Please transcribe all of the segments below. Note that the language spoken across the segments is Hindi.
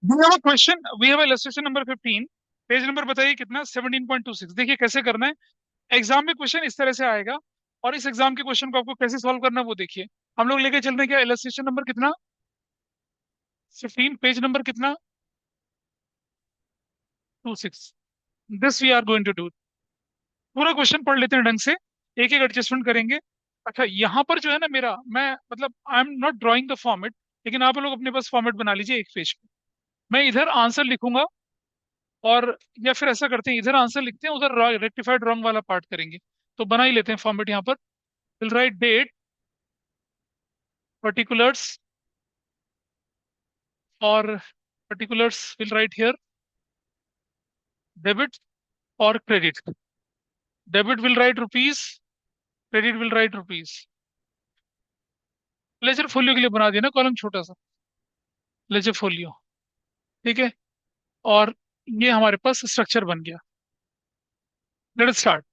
We have a question. We have illustration number 15. Page number बताइए कितना? 17.26। देखिए कैसे करना है। एग्जाम में क्वेश्चन इस तरह से आएगा, और इस एग्जाम के क्वेश्चन को आपको कैसे सॉल्व करना है वो देखिए। हम लोग लेके चल रहे हैं क्या? इलस्ट्रेशन नंबर कितना? 15। पेज नंबर कितना? 26। This we are going to do. पूरा क्वेश्चन पढ़ लेते हैं ढंग से, एक एक एडजस्टमेंट करेंगे। अच्छा, यहाँ पर जो है ना, मेरा मैं मतलब आई am not drawing the format, लेकिन आप लोग अपने पास फॉर्मेट बना लीजिए एक पेज पे। मैं इधर आंसर लिखूंगा, और या फिर ऐसा करते हैं, इधर आंसर लिखते हैं, उधर रेक्टिफाइड रॉन्ग वाला पार्ट करेंगे। तो बना ही लेते हैं फॉर्मेट यहाँ पर। विल राइट डेट, पर्टिकुलर्स, और particulars will write here debit और credit. Debit will write rupees, credit will write rupees. Ledger folio के लिए बना दिया ना कॉलम छोटा सा, लेजर फोलियो। ठीक है, और ये हमारे पास स्ट्रक्चर बन गया। Let start.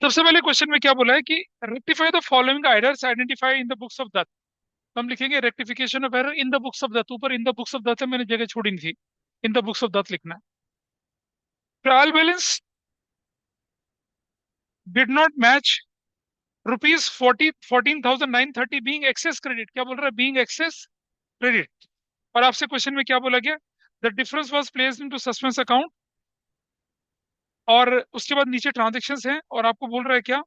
सबसे पहले क्वेश्चन में क्या बोला है कि rectify the following errors identify in the books of Dutt. तो हम लिखेंगे rectification of error in the books of Dutt. ऊपर in the books of Dutt है, मैंने जगह छोड़ी नहीं थी। In the books of Dutt लिखना है। Trial balance did not match rupees 14,930 being excess credit. क्या बोल रहा है? Being excess credit. और आपसे क्वेश्चन में क्या बोला गया? The difference was placed into suspense account. और उसके बाद नीचे ट्रांजेक्शन्स हैं, और आपको बोल रहा है क्या?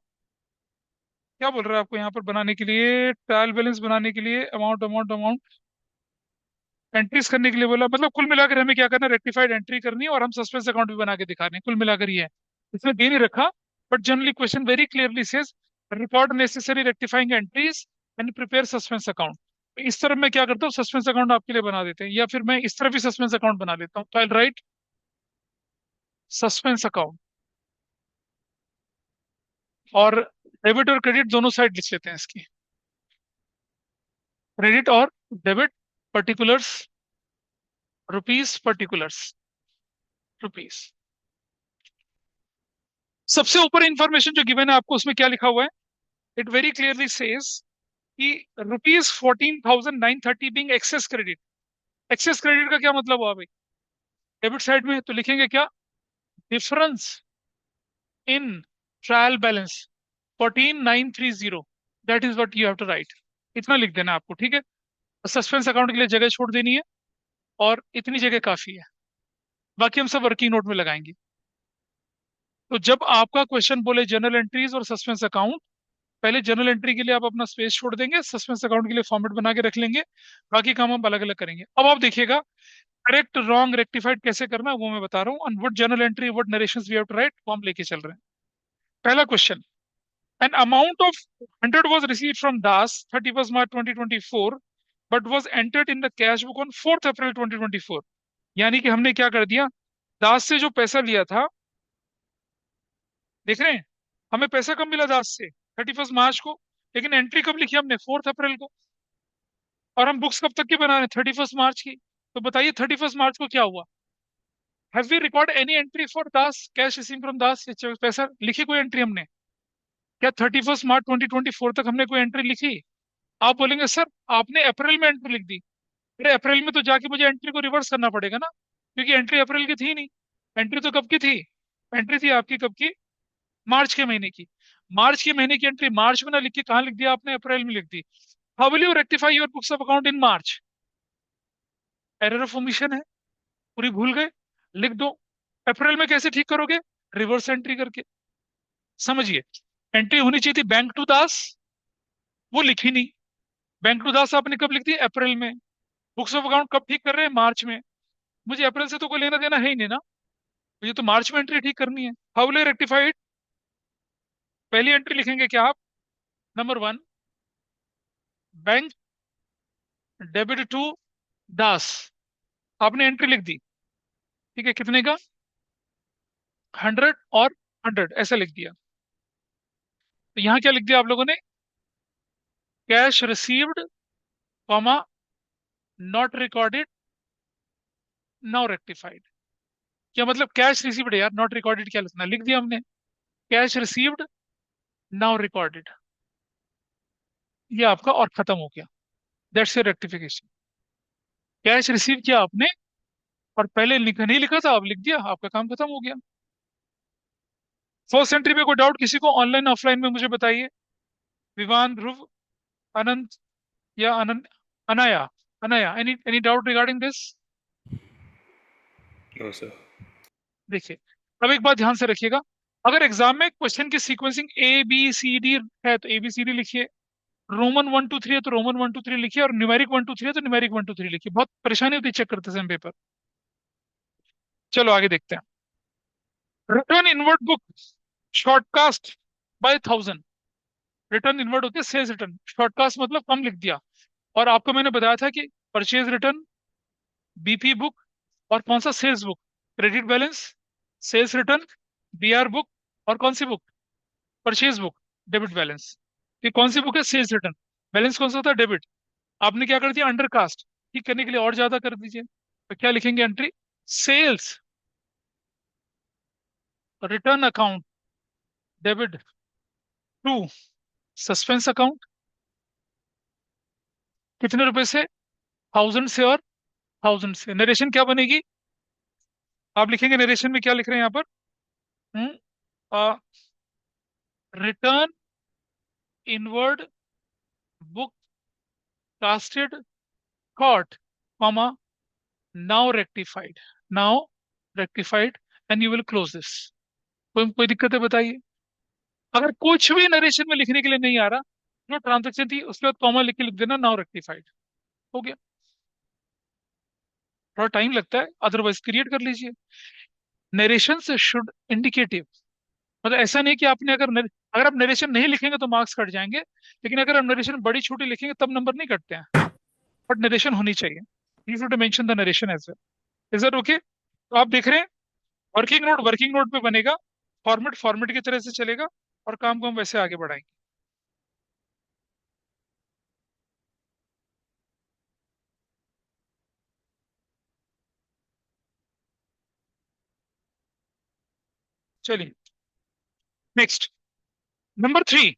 क्या बोल रहा है आपको यहाँ पर बनाने के लिए? ट्रायल बैलेंस बनाने के लिए अमाउंट अमाउंट अमाउंट एंट्रीज करने के लिए बोला। मतलब कुल मिलाकर हमें क्या करना है? रेक्टिफाइड एंट्री करनी है, और हम सस्पेंस अकाउंट भी बना के दिखा रहे हैं। कुल मिलाकर ये है, इसमें दे नहीं रखा, but generally question very clearly says record necessary rectifying entries and prepare suspense account. इस तरफ मैं क्या करता हूँ, सस्पेंस अकाउंट आपके लिए बना देते हैं, या फिर मैं इस तरफ भी सस्पेंस अकाउंट बना लेता हूँ। तो आई राइट सस्पेंस अकाउंट, और डेबिट और क्रेडिट दोनों साइड लिख लेते हैं इसकी। क्रेडिट और debit, particulars rupees, particulars rupees. सबसे ऊपर इंफॉर्मेशन जो गिवन है आपको, उसमें क्या लिखा हुआ है? इट वेरी क्लियरली सेज कि rupees 14,930 being excess credit. Excess credit का क्या मतलब हुआ भाई? डेबिट साइड में तो लिखेंगे क्या? Difference in trial balance 14,930। That is what you have to write. इतना लिख देना आपको, ठीक है? सस्पेंस अकाउंट के लिए जगह छोड़ देनी है, और इतनी जगह काफी है। बाकी हम सब वर्किंग नोट में लगाएंगे। तो जब आपका क्वेश्चन बोले जनरल एंट्रीज और सस्पेंस अकाउंट, पहले जनरल एंट्री के लिए आप अपना स्पेस छोड़ देंगे, सस्पेंस अकाउंट के लिए फॉर्मेट बना के रख लेंगे। बाकी काम हम अलग अलग करेंगे। अब आप देखिएगा, करेक्ट रॉन्ग रेक्टिफाइड कैसे करना है वो मैं बता रहा हूँ। On what general entry what narrations we have to write, वो हम लेके चल रहे हैं। पहला question, an amount of 100 was received from Das 31st March 2024 but was entered in the cash book on 4th April 2024। यानी कि हमने क्या कर दिया? दास से जो पैसा लिया था, देख रहे हैं, हमें पैसा कब मिला दास से? 31st मार्च को, लेकिन एंट्री कब लिखी हमने? 4th अप्रैल को। और हम बुक्स कब तक की बना रहे हैं? 31st मार्च की। तो बताइए 31st मार्च को क्या हुआ? Have we record any entry for Das cash receive from Das? पैसा लिखी कोई एंट्री हमने? क्या 31st मार्च 2024 तक हमने कोई एंट्री लिखी? आप बोलेंगे सर आपने अप्रैल में एंट्री लिख दी। अरे अप्रैल में तो जाके मुझे एंट्री को रिवर्स करना पड़ेगा ना, क्योंकि एंट्री अप्रैल की थी नहीं। एंट्री तो कब की थी? एंट्री थी आपकी कब की? मार्च के महीने की। मार्च के महीने की एंट्री मार्च में ना लिख के कहाँ लिख दिया आपने? अप्रैल में लिख दी। How will you rectify your books of account in March? Error of omission है, पूरी भूल गए, लिख दो। अप्रैल में कैसे ठीक करोगे? रिवर्स एंट्री करके। समझिए, एंट्री होनी चाहिए थी बैंक टू दास, वो लिखी नहीं। बैंक टू दास आपने कब लिख दी? अप्रैल में। बुक्स ऑफ अकाउंट कब ठीक कर रहे हैं? मार्च में। मुझे अप्रैल से तो कोई लेना देना है ही नहीं ना, मुझे तो मार्च में एंट्री ठीक करनी है। How will rectified? पहली एंट्री लिखेंगे क्या आप? नंबर 1, बैंक डेबिट टू दास। आपने एंट्री लिख दी, ठीक है, कितने का? 100 और 100 ऐसा लिख दिया। तो यहाँ क्या लिख दिया आप लोगों ने? Cash received, comma, not recorded, now rectified. क्या मतलब कैश रिसीव्ड है यार, नॉट रिकॉर्डेड क्या लिखना? लिख दिया हमने, कैश रिसीव्ड नाउ रिकॉर्डेड। ये आपका और खत्म हो गया। That's your rectification. Cash receive किया आपने, और पहले नहीं लिखा था, अब लिख दिया, आपका काम खत्म हो गया। फर्स्ट एंट्री पे कोई डाउट किसी को, ऑनलाइन ऑफलाइन में मुझे बताइए। विवान, ध्रुव, अनंत, या Anaya, Anaya, any doubt regarding this? No sir. देखिए, अब एक बात ध्यान से रखिएगा। अगर एग्जाम में क्वेश्चन की sequencing A B C D है तो ABCD लिखिए, रोमन 1 2 3 है तो रोमन 1 2 3 लिखिए, और न्यूमेरिक 1 2 3 है तो न्यूमेरिक 1 2 3 लिखिए। बहुत परेशानी होती है चेक करते समय पेपर। चलो आगे देखते हैं। Return inward book shortcast by 1000। Return inward होती है सेल्स रिटर्न, शॉर्टकास्ट मतलब कम लिख दिया। और आपको मैंने बताया था कि परचेज रिटर्न, BP बुक, और कौन सा, sales book, credit balance, sales return, BR book, और कौन सी book, purchase book, debit balance. ये कौन सी बुक है, सेल्स रिटर्न। बैलेंस कौन सा होता है, डेबिट। आपने क्या कर दिया, अंडरकास्ट, ठीक करने के लिए और ज्यादा कर दीजिए। तो क्या लिखेंगे entry, sales return account debit to suspense account, कितने रुपए से, 1000 से और 1000 से। नरेशन क्या बनेगी, आप लिखेंगे नरेशन में क्या लिख रहे हैं यहाँ पर, return inward book casted caught, comma, now rectified, now rectified, and you will close this. कोई दिक्कत है बताइए। अगर कुछ भी नरेशन में लिखने के लिए नहीं आ रहा, जो ट्रांजेक्शन थी उसके बाद कॉमा लिख के लिख देना, नाउ रेक्टिफाइड, हो गया। थोड़ा टाइम लगता है, अदरवाइज क्रिएट कर लीजिए। नरेशन शुड इंडिकेटिव, मतलब ऐसा नहीं कि आपने अगर आप नरेशन नहीं लिखेंगे तो मार्क्स कट जाएंगे, लेकिन अगर आप नरेशन बड़ी छोटी लिखेंगे तब नंबर नहीं कटते हैं। बट नरेशन होनी चाहिए, you should mention the narration as well. Is that okay? तो आप देख रहे हैं, वर्किंग नोट पे बनेगा, फॉर्मेट फॉर्मेट की तरह से चलेगा, और काम को हम वैसे आगे बढ़ाएंगे। चलिए next, number 3,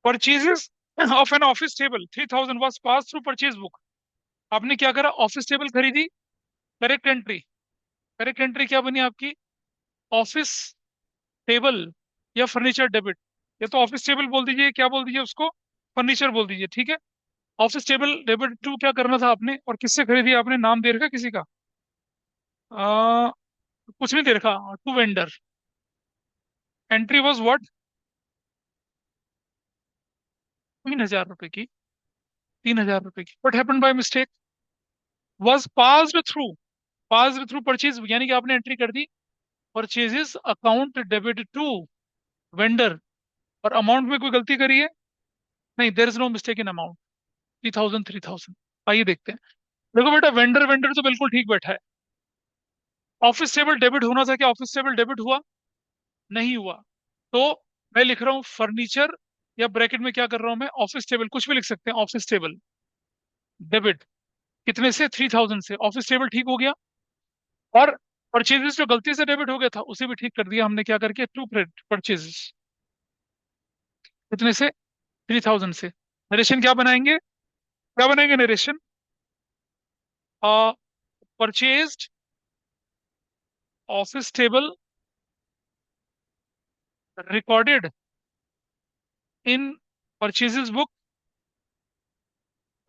purchases of an office table 3000 was pass through purchase book. आपने क्या करा, ऑफिस टेबल खरीदी, करेक्ट एंट्री। करेक्ट एंट्री क्या बनी आपकी, ऑफिस टेबल या फर्नीचर डेबिट। या तो ऑफिस टेबल बोल दीजिए, क्या बोल दीजिए उसको, फर्नीचर बोल दीजिए, ठीक है। ऑफिस टेबल डेबिट टू क्या करना था आपने, और किससे खरीदी आपने, नाम दे रखा किसी का, आ, कुछ नहीं दे रखा, to vendor. Entry was what, 3000 रुपए की, 3000 रुपए की। What happened by mistake, was passed through, passed through purchase, यानी कि आपने एंट्री कर दी, purchases account debit to vendor, और अमाउंट में कोई गलती करी है, नहीं, there is no mistake in amount, 3000 3000। आइए देखते हैं। देखो बेटा, वेंडर वेंडर तो बिल्कुल ठीक बैठा है। ऑफिस टेबल डेबिट होना था, क्या ऑफिस टेबल डेबिट हुआ, नहीं हुआ। तो मैं लिख रहा हूँ फर्नीचर, या ब्रैकेट में क्या कर रहा हूं मैं, ऑफिस टेबल, कुछ भी लिख सकते हैं, ऑफिस टेबल डेबिट, कितने से, 3000 से। ऑफिस टेबल ठीक हो गया, और परचेजेस जो गलती से डेबिट हो गया था उसे भी ठीक कर दिया हमने, क्या करके, टू परचेजेस, कितने से, 3000 से। नरेशन क्या बनाएंगे, क्या बनाएंगे narration, purchased office table recorded in purchases book,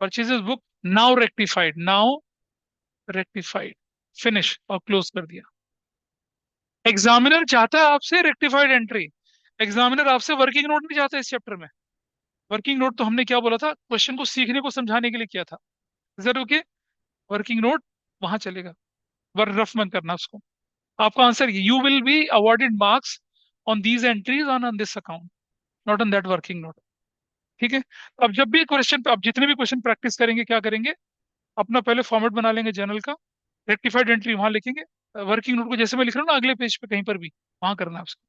purchases book now rectified, now rectified, finish, और क्लोज कर दिया। एग्जामिनर चाहता है आपसे रेक्टिफाइड एंट्री, एग्जामिनर आपसे वर्किंग नोट नहीं चाहता इस चैप्टर में। वर्किंग नोट तो हमने क्या बोला था, क्वेश्चन को सीखने को समझाने के लिए किया था, जरूर के वर्किंग नोट वहां चलेगा, वर रफ मत करना उसको। आपका answer, you will be awarded marks on these entries on this account, not on that working note, ठीक है। तो अब जब भी क्वेश्चन, अब जितने भी क्वेश्चन प्रैक्टिस करेंगे, क्या करेंगे, अपना पहले फॉर्मेट बना लेंगे जर्नल का, रेक्टिफाइड एंट्री वहां लिखेंगे, वर्किंग नोट को जैसे मैं लिख रहा हूँ ना अगले पेज पे कहीं पर भी, वहां करना है उसको।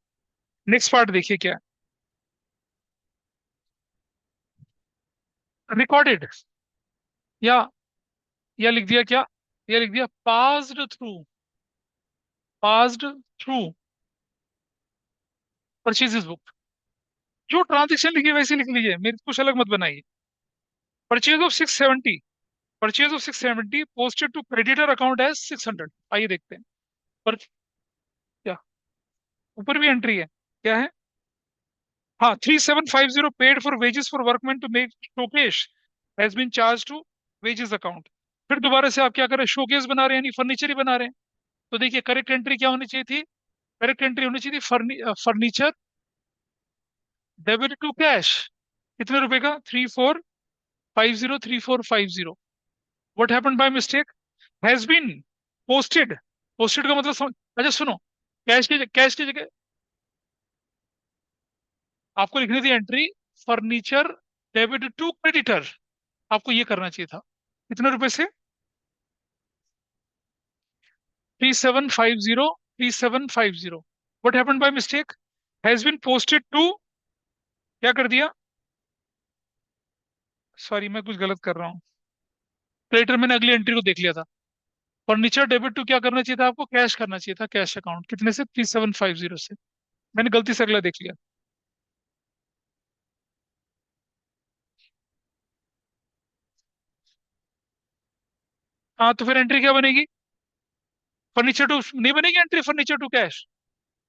नेक्स्ट पार्ट देखिए क्या, रिकॉर्डेड, या लिख दिया क्या, या लिख दिया passed through, passed through purchases book. जो ट्रांजेक्शन लिखी है वैसे लिख लीजिए, मेरे कुछ अलग मत बनाइए। Purchase of 670, purchase of 670 posted to creditor account as 600। आइए देखते हैं। पर क्या ऊपर भी एंट्री है? क्या है? हाँ, 3750 paid for wages for workman to make showcase has been charged to wages account. फिर दोबारा से आप क्या कर रहे हैं? शोकेस बना रहे हैं, यानी फर्नीचर ही बना रहे हैं। तो देखिए करेक्ट एंट्री क्या होनी चाहिए थी? करेक्ट एंट्री होनी चाहिए थी फर्नीचर डेबिट टू कैश। कितने रुपए का? 3450, 3450। What happened by mistake? Has been posted. Posted का मतलब अच्छा सुनो, कैश की जगह आपको लिखनी थी entry furniture debit to creditor. आपको ये करना चाहिए था। कितने रुपए से? 3750, 3750। What happened by mistake? Has been posted to, क्या कर दिया? सॉरी मैं कुछ गलत कर रहा हूँ। क्रेडिटर मैंने अगली एंट्री को देख लिया था। फर्नीचर डेबिट टू क्या करना चाहिए था? आपको कैश करना चाहिए था, कैश अकाउंट। कितने से? 3750 से। मैंने गलती से अगला देख लिया। हाँ तो फिर एंट्री क्या बनेगी? फर्नीचर टू नहीं बनेगी एंट्री, फर्नीचर टू कैश।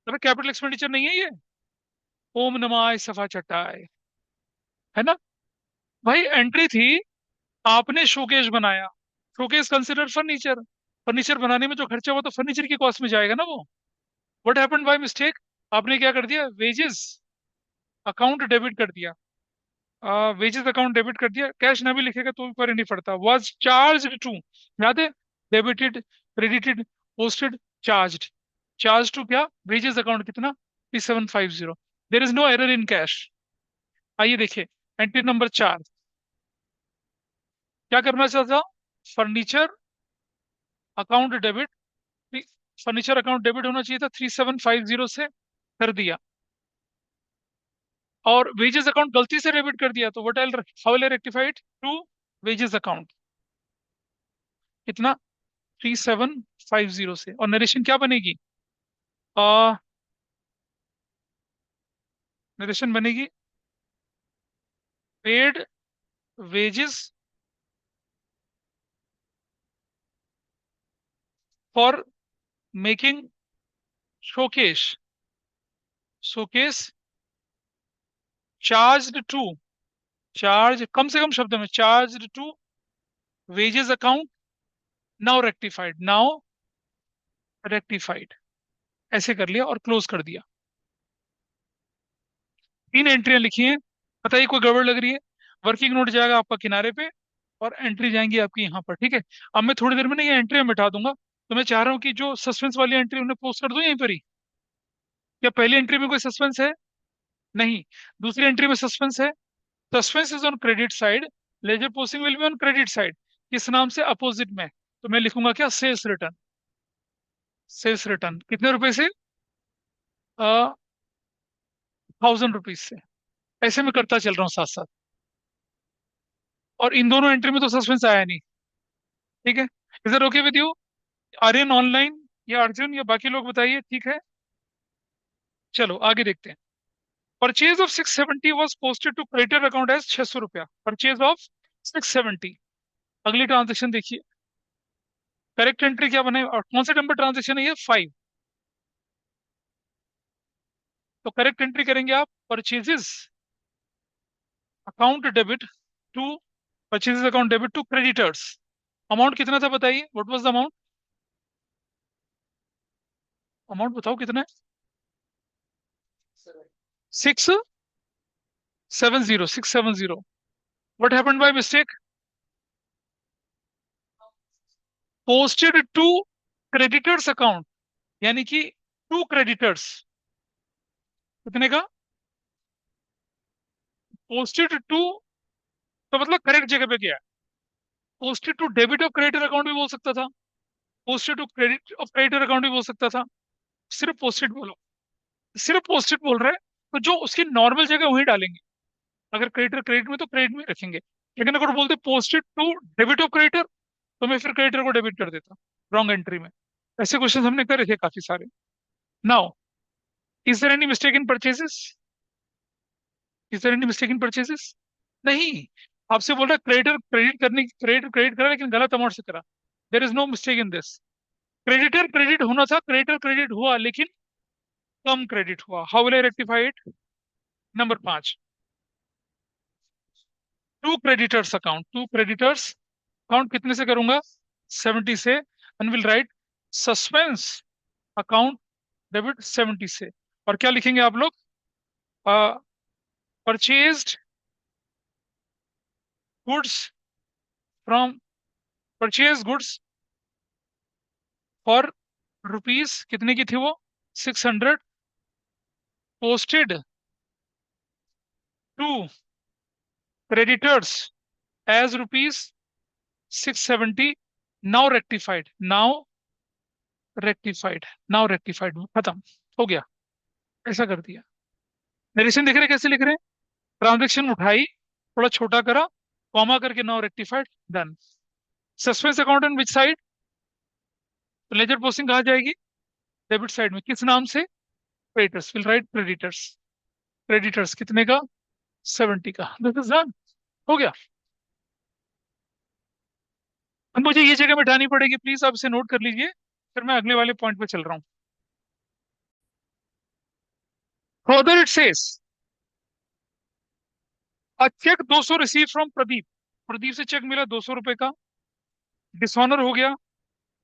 अरे कैपिटल एक्सपेंडिचर नहीं है ये। ओम नमः सफा चट्टाय, है ना? भाई एंट्री थी, आपने शोकेस बनाया। Showcase consider furniture. फर्नीचर बनाने में जो खर्चा हुआ तो फर्नीचर की कॉस्ट में जाएगा ना वो। What happened by mistake? आपने क्या कर दिया? वेजेस अकाउंट डेबिट कर दिया। वेजेस अकाउंट डेबिट कर दिया। कैश ना भी लिखेगा तो भी फर्क नहीं पड़ता। वाज चार्ज टू, याद है? Debited, credited, posted, charge. Charge to क्या? Wages account. कितना? 3750। There is no error in cash. आइए देखिए एंट्री नंबर 4। क्या करना चाहता? Furniture account debit. Furniture account debit होना चाहिए था 3750 से, कर दिया। और वेजेस अकाउंट गलती से डेबिट कर दिया, तो what I how will I rectify it? To wages account. कितना? 3750 से। और नरेशन क्या बनेगी? आ, नरेशन बनेगी paid wages for making showcase, showcase charge to, charge कम से कम शब्दों में, charge to wages account now rectified, now rectified. ऐसे कर लिया और क्लोज कर दिया। 3 एंट्रियां लिखी हैं। बताइए कोई गड़बड़ लग रही है? वर्किंग नोट जाएगा आपका किनारे पे, और एंट्री जाएंगी आपकी यहाँ पर, ठीक है? अब मैं थोड़ी देर में ना ये एंट्री मिटा दूंगा। तो मैं चाह रहा हूँ कि जो सस्पेंस वाली एंट्री उन्हें पोस्ट कर दूं यहीं पर ही। क्या पहली एंट्री में कोई सस्पेंस है? नहीं। दूसरी एंट्री में सस्पेंस है। Suspense is on credit side, ledger posting will be on credit side. किस नाम से? अपोजिट में। तो मैं लिखूंगा क्या? Sales return. सेल्स रिटर्न कितने रुपए से? 1000 रुपीज से। ऐसे में करता चल रहा हूँ साथ साथ। और इन दोनों एंट्री में तो सस्पेंस आया नहीं। ठीक है? Is it okay with you? Aryan online, या अर्जुन, या बाकी लोग बताइए ठीक है? चलो आगे देखते हैं। Purchase of 670 was posted to creditor account as 600 रुपया। Purchase of 670। अगली ट्रांजेक्शन देखिए। करेक्ट एंट्री क्या बने? और कौन सा नंबर ट्रांजेक्शन है ये? 5। तो करेक्ट एंट्री करेंगे आप purchases account debit to, purchases account debit to creditors. Amount कितना था बताइए? What was the amount? Amount बताओ कितना है? 670, 670। What happened by mistake? Posted to creditors account, यानी कि टू क्रेडिटर्स। कितने का? पोस्टेड टू, तो मतलब करेक्ट जगह पे गया। Posted to debit of creditor account भी बोल सकता था, posted to credit of creditor account भी बोल सकता था। सिर्फ पोस्टेड बोलो, सिर्फ पोस्टेड बोल रहा है। तो जो उसकी नॉर्मल जगह वही डालेंगे। अगर क्रेडिटर क्रेडिट में तो क्रेडिट में रखेंगे, लेकिन अगर बोलते posted to debit of creditor, तो मैं फिर क्रेडिटर को डेबिट कर देता रॉन्ग एंट्री में। ऐसे क्वेश्चन हमने करे थे काफी सारे। Now, is there any mistake in purchases? Is there any mistake in purchases? नहीं। आपसे बोल रहा है क्रेडिटर क्रेडिट करने क्रेडिट क्रेडिट करा लेकिन गलत अमाउंट से करा। There is no mistake in this. Creditor credit होना था, क्रेडिटर क्रेडिट हुआ लेकिन कम क्रेडिट हुआ। How will I rectify it? Number 5, to creditors account, to creditors account कितने से करूंगा? 70 से। And will write suspense account debit 70 से। और क्या लिखेंगे आप लोग? Purchased goods from, purchase goods for rupees कितने की थी वो? 600, posted to creditors as rupees 670। Now rectified, now rectified, now rectified, खत्म हो गया। ऐसा कर दिया। नरेशन देख रहे हैं कैसे लिख रहे हैं? ट्रांजेक्शन उठाई, थोड़ा छोटा करा, कॉमा करके now rectified, done. Suspense account on which side? Ledger posting कहाँ जाएगी? डेबिट साइड में। किस नाम से? Creditors, will write creditors. Creditors कितने का? 70 का। दिस इज डन, हो गया। अब मुझे ये जगह मिटानी पड़ेगी, प्लीज आप इसे नोट कर लीजिए, फिर मैं अगले वाले पॉइंट पे चल रहा हूँ। Further it says, a cheque 200 receive from Pradeep. Pradeep से चेक मिला 200 रुपए का, डिसऑनर हो गया,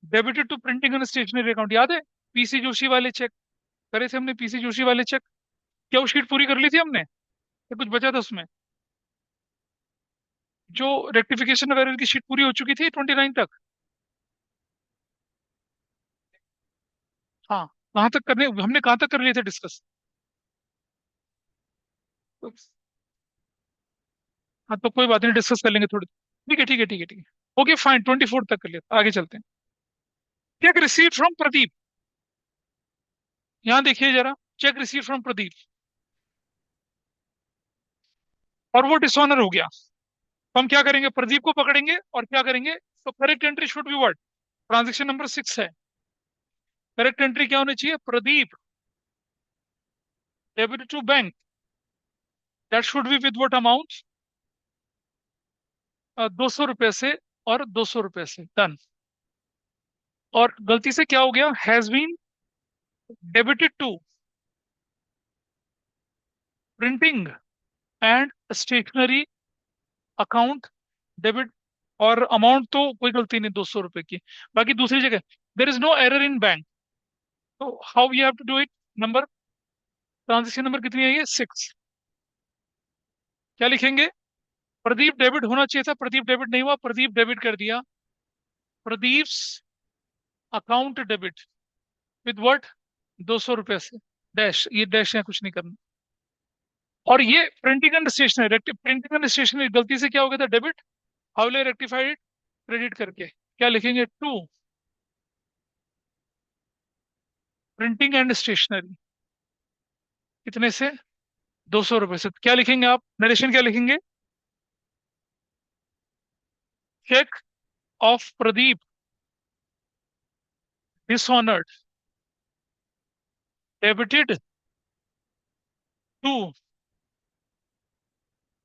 debited to printing and stationery account. याद है पीसी जोशी वाले चेक करे थे हमने? पीसी जोशी वाले चेक, क्या वो शीट पूरी कर ली थी हमने या कुछ बचा था उसमें? जो रेक्टिफिकेशन वगैरह की शीट पूरी हो चुकी थी 29 तक। हाँ, कहाँ तक करने हमने, कहाँ तक कर लिए थे डिस्कस? हाँ तो कोई बात नहीं, डिस्कस कर लेंगे थोड़ी। ठीक है ठीक है ठीक है ठीक है, ओके फाइन, 24 तक कर लिया, आगे चलते हैं। चेक रिसीव फ्रॉम प्रदीप, यहाँ देखिए जरा, चेक रिसीव फ्रॉम प्रदीप, और वो डिसऑनर हो गया। तो हम क्या करेंगे? प्रदीप को पकड़ेंगे और क्या करेंगे? तो correct entry should be what? Transaction number 6 है। करेक्ट एंट्री क्या होनी चाहिए? Pradeep debit to bank, that should be with what amount? 200 रुपए से और 200 रुपए से, डन। और गलती से क्या हो गया? Has been debited to printing and stationery account debit. और अमाउंट तो कोई गलती नहीं, 200 रुपए की। बाकी दूसरी जगह there is no error in bank. तो how you have to do it? Number, transaction number कितनी है ये? 6। क्या लिखेंगे? प्रदीप डेबिट होना चाहिए था, प्रदीप डेबिट नहीं हुआ, प्रदीप डेबिट कर दिया। Pradeep account debit with what? 200 रुपए से, डैश, ये डैश है, कुछ नहीं करना। और ये printing and stationery, printing and stationery गलती से क्या हो गया था? Debit. How will I rectify it? Credit करके क्या लिखेंगे? टू प्रिंटिंग एंड स्टेशनरी, कितने से? 200 रुपए से। क्या लिखेंगे आप? नरेशन क्या लिखेंगे? Cheque of Pradeep dishonoured debited to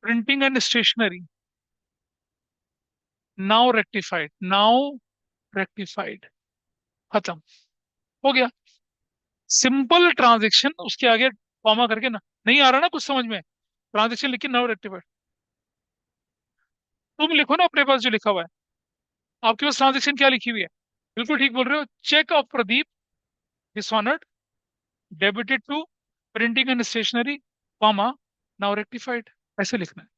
printing and stationery, now rectified, now rectified, खत्म, हो गया। सिंपल ट्रांजेक्शन, उसके आगे कॉमा करके ना, नहीं आ रहा ना कुछ समझ में? ट्रांजेक्शन लिख के नाउ रेक्टिफाइड। तुम लिखो ना अपने पास जो लिखा हुआ है। आपके पास ट्रांजेक्शन क्या लिखी हुई है? बिल्कुल ठीक बोल रहे हो। Cheque of Pradeep dishonoured debited to printing and stationery, comma, now rectified, ऐसे लिखना है।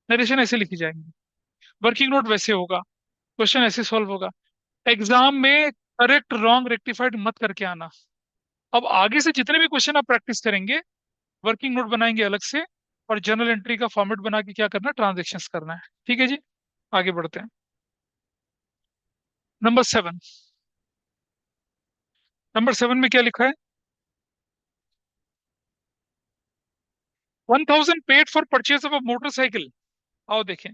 नरेशन ऐसे लिखी जाएंगी, वर्किंग नोट वैसे होगा, क्वेश्चन ऐसे सॉल्व होगा। एग्जाम में करेक्ट रॉन्ग रेक्टिफाइड मत करके आना। अब आगे से जितने भी क्वेश्चन आप प्रैक्टिस करेंगे, वर्किंग नोट बनाएंगे अलग से, और जर्नल एंट्री का फॉर्मेट बना के क्या करना है? ट्रांजेक्शन्स करना है। ठीक है जी, आगे बढ़ते हैं। नंबर 7, नंबर 7 में क्या लिखा है? 1000 paid for purchase of a motorcycle. आओ देखें।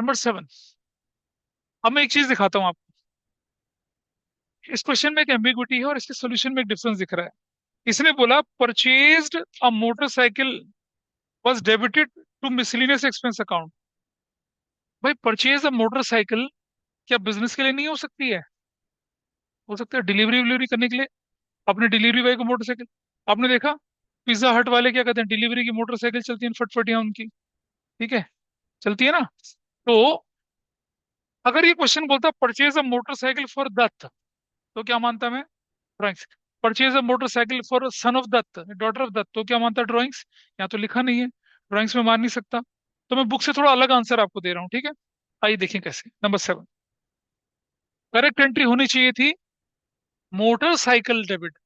नंबर 7। अब मैं एक चीज दिखाता हूँ आपको। इस क्वेश्चन में एक एम्बिग्विटी है और इसके सोल्यूशन में एक डिफरेंस दिख रहा है। इसने बोला purchased a motorcycle was debited to miscellaneous expense account. भाई परचेज अ मोटरसाइकिल क्या बिजनेस के लिए नहीं हो सकती है? हो सकता है डिलीवरी विलीवरी करने के लिए। अपने डिलीवरी बॉय को मोटरसाइकिल, आपने देखा पिज्जा हट वाले क्या कहते हैं, डिलीवरी की मोटरसाइकिल चलती है फटफटियां उनकी, ठीक है, चलती है ना। तो अगर ये क्वेश्चन बोलता purchase a motorcycle for Dutt, तो क्या मानता मैं? Drawings. Purchase a motorcycle for son of Dutt, daughter of Dutt, तो क्या मानता? ड्राइंग्स। यहाँ तो लिखा नहीं है, ड्राइंग्स में मान नहीं सकता। तो मैं बुक से थोड़ा अलग आंसर आपको दे रहा हूँ, ठीक है। आइए देखें कैसे। नंबर 7, करेक्ट एंट्री होनी चाहिए थी मोटरसाइकिल डेबिट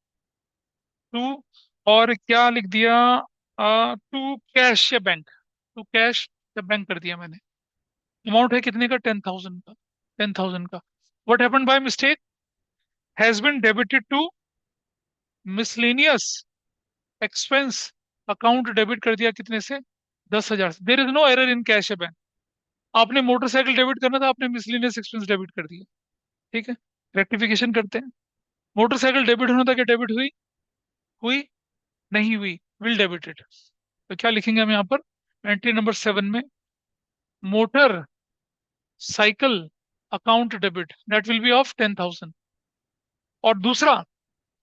टू, और क्या लिख दिया, टू कैश या बैंक। टू कैश या बैंक कर दिया मैंने। अमाउंट है कितने का? 10,000 का। 10,000 का। What happened by mistake, has been debited to miscellaneous expense account, debit कर दिया कितने से? 10,000 से। There is no error in cash या बैंक। आपने मोटरसाइकिल डेबिट करना था, आपने मिसलेनियस एक्सपेंस डेबिट कर दिया, ठीक है। रेक्टिफिकेशन करते हैं। मोटरसाइकिल डेबिट होना था, क्या डेबिट हुई? हुई? नहीं हुई, विल डेबिटेड। तो क्या लिखेंगे हम यहाँ पर एंट्री नंबर 7 में? Motor cycle account debit that will B of 10,000। और दूसरा,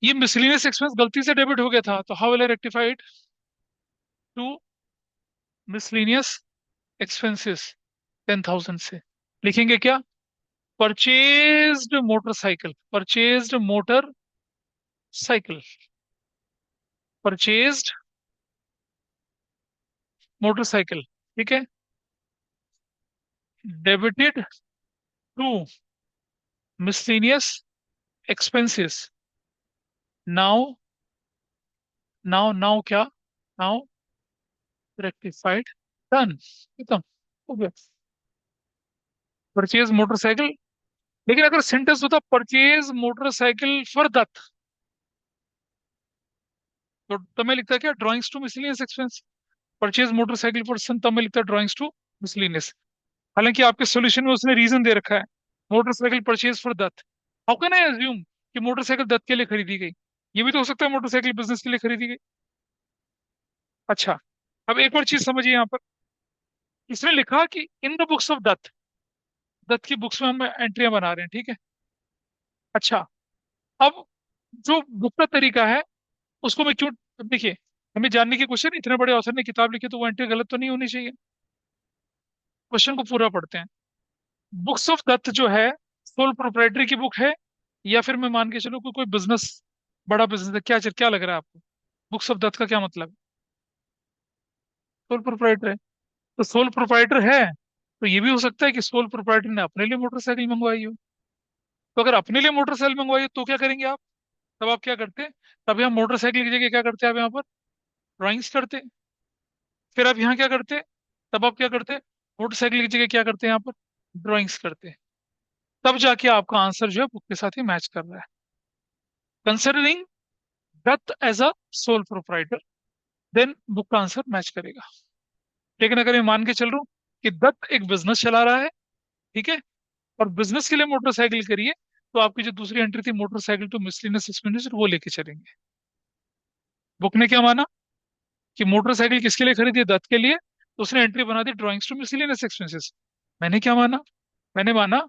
ये मिसलिनियस एक्सपेंस गलती से डेबिट हो गया था, तो how will I rectify it? To miscellaneous expenses 10,000 से लिखेंगे क्या? Purchased motorcycle, purchased motor cycle, purchased motorcycle, ठीक है, debited to miscellaneous expenses. Now, now क्या? नाउ रेक्टिफाइड, डन, खत्म हो गया। Purchase motorcycle. लेकिन अगर सेंटेंस होता परचेज मोटरसाइकिल फॉर दत्त, तो मैं लिखता क्या? Drawings to miscellaneous expense. Purchase motorcycle for son, तब मैं लिखता ड्राइंग्स टू मिसलिनियस। हालांकि आपके सॉल्यूशन में उसने रीजन दे रखा है, motorcycle purchase for Dutt. How can I assume कि मोटरसाइकिल दत्त के लिए खरीदी गई? ये भी तो हो सकता है मोटरसाइकिल बिजनेस के लिए खरीदी गई। अच्छा, अब एक और चीज समझिए यहाँ पर। इसने लिखा कि in the books of Dutt, Dutt की बुक्स में हम एंट्रियां बना रहे हैं, ठीक है। अच्छा, अब जो बुक का तरीका है उसको मैं क्यों, अब देखिए, हमें जानने की क्वेश्चन, इतने बड़े ऑथर ने किताब लिखी तो वो एंट्री गलत तो नहीं होनी चाहिए। क्वेश्चन को पूरा पढ़ते हैं। बुक्स ऑफ दत्त जो है सोल प्रोप्राइटरी की बुक है, या फिर मैं मान के चलूँ कोई बिजनेस, बड़ा बिजनेस है? क्या क्या लग रहा है आपको? बुक्स ऑफ दत्त का क्या मतलब? सोल प्रोप्राइटर है। तो सोल प्रोप्राइटर है, तो ये भी हो सकता है कि सोल प्रोप्राइटर ने अपने लिए मोटरसाइकिल मंगवाई हो। तो अगर अपने लिए मोटरसाइकिल मंगवाई हो तो क्या करेंगे आप? तब आप क्या करते? तब हम मोटरसाइकिल की जगह क्या करते हैं? आप यहाँ पर ड्राइंग्स करते। फिर आप यहाँ क्या करते? तब आप क्या करते? मोटरसाइकिल की जगह क्या करते हैं यहाँ पर? ड्राइंग्स करते। तब जाके आपका आंसर जो है बुक के साथ ही मैच कर रहा है, considering Dutt as a sole proprietor, then book का आंसर मैच करेगा। लेकिन अगर मैं मान के चल रहा हूँ कि दत्त एक बिजनेस चला रहा है, ठीक है, और बिजनेस के लिए मोटरसाइकिल करिए, तो आपकी जो दूसरी एंट्री थी मोटरसाइकिल टू मिसलिनियस एक्सपेंडिचर, वो लेके चलेंगे। बुक ने क्या माना कि मोटरसाइकिल किसके लिए खरीदी है? दत्त के लिए, तो उसने एंट्री बना दी ड्राइंग्स टू मिसलिनियस एक्सपेंसेस। मैंने क्या माना? मैंने माना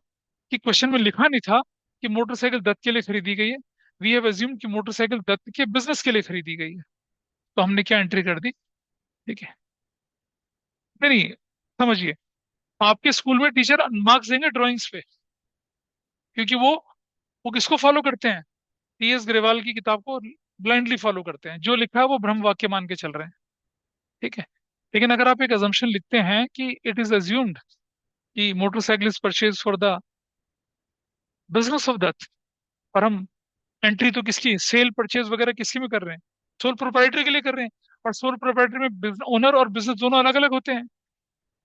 कि क्वेश्चन में लिखा नहीं था कि मोटरसाइकिल दत्त के लिए खरीदी गई है। वी हैव अज्यूम कि मोटरसाइकिल दत्त के बिजनेस के लिए खरीदी गई है, तो हमने क्या एंट्री कर दी, ठीक है। नहीं नहीं, समझिए, आपके स्कूल में टीचर मार्क्स देंगे ड्राइंग्स पे, क्योंकि वो किसको फॉलो करते हैं? टीएस ग्रेवाल की किताब को ब्लाइंडली फॉलो करते हैं, जो लिखा है वो ब्रह्म वाक्य मान के चल रहे हैं, ठीक है। लेकिन अगर आप एक अजम्पशन लिखते हैं कि इट इज अज्यूम्ड कि motorcycle is purchase for the business of that, और हम एंट्री तो किसकी, सेल परचेज वगैरह किसकी में कर रहे हैं? सोल प्रोप्राइटरी के लिए कर रहे हैं। और सोल प्रोप्राइटरी में ओनर और बिजनेस दोनों अलग अलग होते हैं।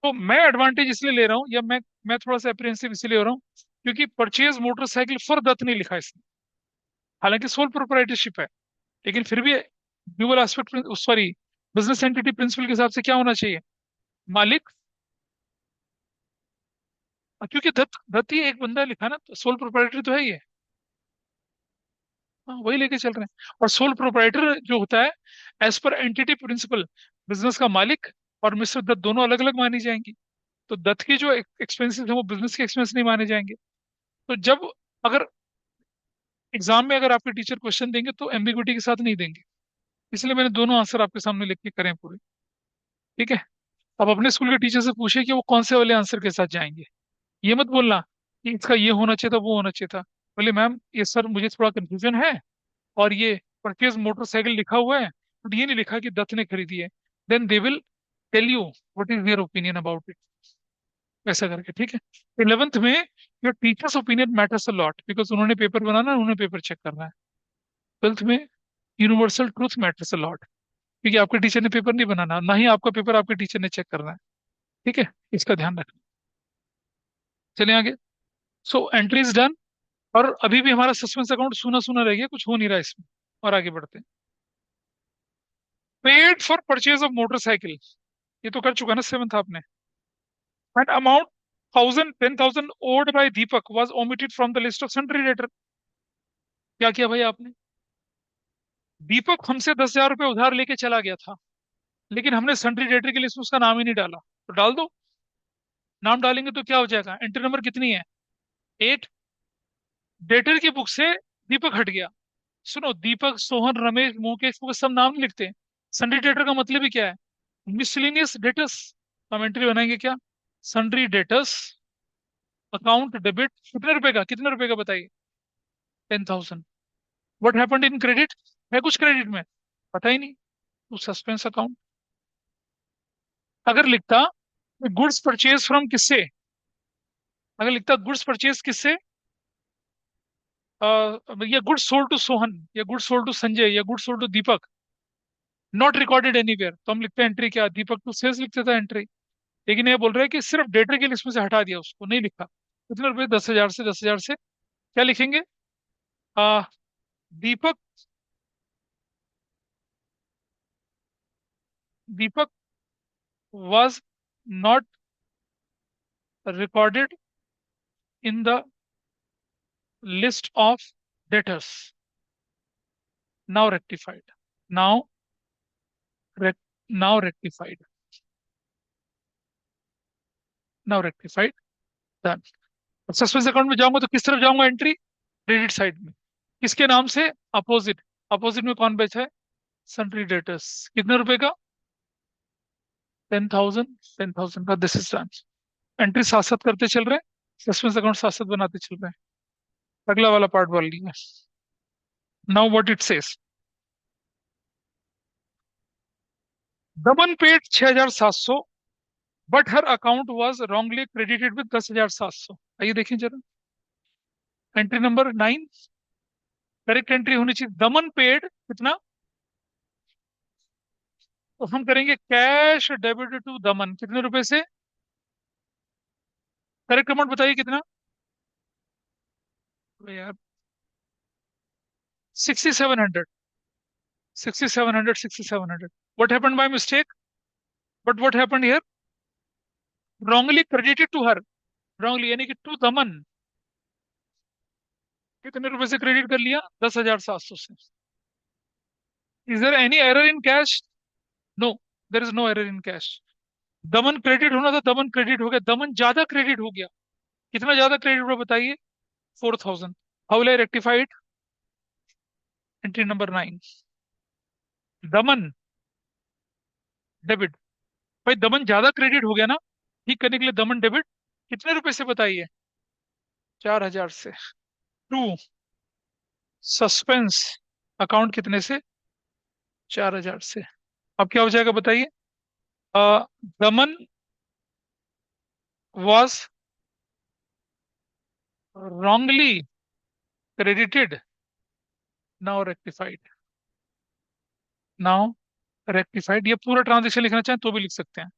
तो मैं एडवांटेज इसलिए ले रहा हूँ, या मैं थोड़ा सा अप्रिहेंसिव इसलिए हो रहा हूँ क्योंकि परचेज मोटरसाइकिल फॉर दत्त नहीं लिखा इसने। हालांकि सोल प्रोप्राइटरशिप है, लेकिन फिर भी dual aspect, sorry, business entity principle के हिसाब से क्या होना चाहिए? मालिक क्योंकि दत्त दत्त ही एक बंदा लिखा ना, सोल प्रोप्राइटर तो है ये। हाँ, वही लेके चल रहे हैं। और सोल प्रोप्राइटर जो होता है, as per entity principal, business का मालिक और मिस्टर दत्त दोनों अलग अलग मानी जाएंगी। तो दत्त की जो एक्सपेंसेस है वो बिजनेस के एक्सपेंस नहीं माने जाएंगे। तो जब, अगर एग्जाम में अगर आपके टीचर क्वेश्चन देंगे तो एम्बिग्विटी के साथ नहीं देंगे। इसलिए मैंने दोनों आंसर आपके सामने लिख के करें पूरे। ठीक है। अब अपने स्कूल के टीचर से पूछे कि वो कौन से वाले आंसर के साथ जाएंगे। ये मत बोलना कि इसका ये होना चाहिए था, वो होना चाहिए था। बोले मैम ये सर मुझे थोड़ा कंफ्यूजन है, और ये परचेज मोटरसाइकिल लिखा हुआ है बट ये नहीं लिखा कि दत्त ने खरीदी है। Then they will tell you what is their opinion about it. ऐसा करके, ठीक है। 11th में your teachers opinion matters a lot, because उन्होंने पेपर बनाना है, उन्होंने पेपर चेक करना है। 12th में universal truth matters a lot, क्योंकि आपके टीचर ने पेपर नहीं बनाना, ना ही आपका पेपर आपके टीचर ने चेक करना है। ठीक है, इसका ध्यान रखना। चलिए आगे। So entry is done. और अभी भी हमारा सस्पेंस अकाउंट सूना सूना रह गया, कुछ हो नहीं रहा इसमें। और आगे बढ़ते हैं। Paid for purchase of motorcycle, ये तो कर चुका ना 7th आपने। And amount 10,000 owed by Deepak was omitted from the list of sundry debtor. क्या किया भाई आपने? दीपक हमसे 10,000 रुपये उधार लेके चला गया था, लेकिन हमने सन्ड्री डेटर की लिस्ट में उसका नाम ही नहीं डाला। तो डाल दो। नाम डालेंगे तो क्या हो जाएगा? एंट्री नंबर कितनी है? 8। डेटर की बुक से दीपक हट गया। सुनो, दीपक, सोहन, रमेश, मुकेश को सब नाम नहीं लिखते। सन्ड्री डेटर का मतलब ही क्या है? Miscellaneous debtors. हम एंट्री बनाएंगे क्या? सन्ड्री डेटर्स अकाउंट डेबिट, कितने रुपए का, कितने रुपए का बताइए? 10,000। What happened in credit? है कुछ क्रेडिट में? पता ही नहीं। तो सस्पेंस अकाउंट। अगर लिखता गुड्स परचेज फ्रॉम किससे, अगर लिखता गुड्स परचेज किससे, या गुड्स सोल्ड टू सोहन, या गुड्स सोल्ड टू संजय, या goods sold to Deepak, not recorded anywhere, तो हम लिखते हैं एंट्री क्या? दीपक टू सेल्स लिखते था एंट्री। लेकिन ये बोल रहे हैं कि सिर्फ डेटर की लिस्ट में से हटा दिया, उसको नहीं लिखा। कितने रुपए? 10,000 से, 10,000 से क्या लिखेंगे? आ, दीपक, दीपक was not recorded in the list of debtors. Now rectified. Now, rec- now rectified. Now rectified. Done. Suspense account में जाऊंगा तो किस तरफ जाऊंगा? एंट्री क्रेडिट साइड में। किसके नाम से? अपोजिट। अपोजिट में कौन बेचा है? Sundry debtors. कितने रुपए का? 10,000। 10,000 का। This is done. एंट्री साथ साथ करते चल रहे हैं, सस्पेंस अकाउंट साथ साथ बनाते चल रहे हैं। अगला वाला पार्ट बोल लिया। Now what it says. Daman paid 6,700, but her account was wrongly credited with 10,700। आइए देखें जरा। एंट्री नंबर 9 करेक्ट एंट्री होनी चाहिए। दमन पेड कितना? तो हम करेंगे कैश डेबिट टू दमन, कितने रुपए से? करेक्ट अमाउंट बताइए कितना? अरे यार, 6,700। 6,700, 6,700। What happened by mistake? But what happened here? Wrongly credited to her. Wrongly यानी कि टू दमन कितने रुपए से क्रेडिट कर लिया? 10,700 से। Is there any error in cash? No, there is no error in cash. Daman credit होना था, दमन क्रेडिट हो गया। दमन ज्यादा क्रेडिट हो गया। कितना ज्यादा क्रेडिट हुआ बताइए? 4,000। How will I rectify it? Entry number 9, Daman debit. भाई दमन ज्यादा क्रेडिट हो गया ना, ठीक करने के लिए दमन डेबिट। कितने रुपए से बताइए? 4,000 से। टू सस्पेंस अकाउंट कितने से? 4,000 से। अब क्या हो जाएगा बताइए? दमन was wrongly credited, now rectified. Now rectified. ये पूरा ट्रांजेक्शन लिखना चाहें तो भी लिख सकते हैं।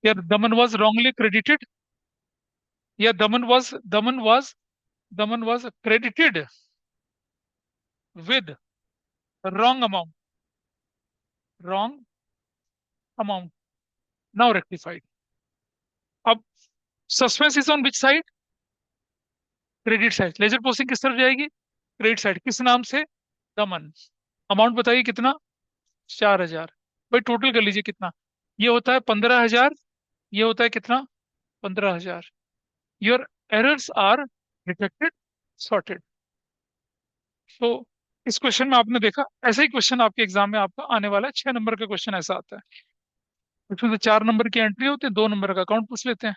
या दमन वॉज रॉन्गली क्रेडिटेड, या Daman was credited with wrong amount, wrong amount, now rectified. अब suspense is on which side? Credit side. Ledger posting किस तरफ जाएगी? Credit side. किस नाम से? दमन। अमाउंट बताइए कितना? 4,000। भाई टोटल कर लीजिए कितना। ये होता है 15,000। ये होता है कितना? 15,000। Your errors are detected, sorted. तो इस क्वेश्चन में आपने देखा, ऐसा ही क्वेश्चन आपके एग्जाम में आपका आने वाला है। 6 नंबर का क्वेश्चन ऐसा आता है। इसमें से 4 नंबर की एंट्री होती है, 2 नंबर का अकाउंट पूछ लेते हैं।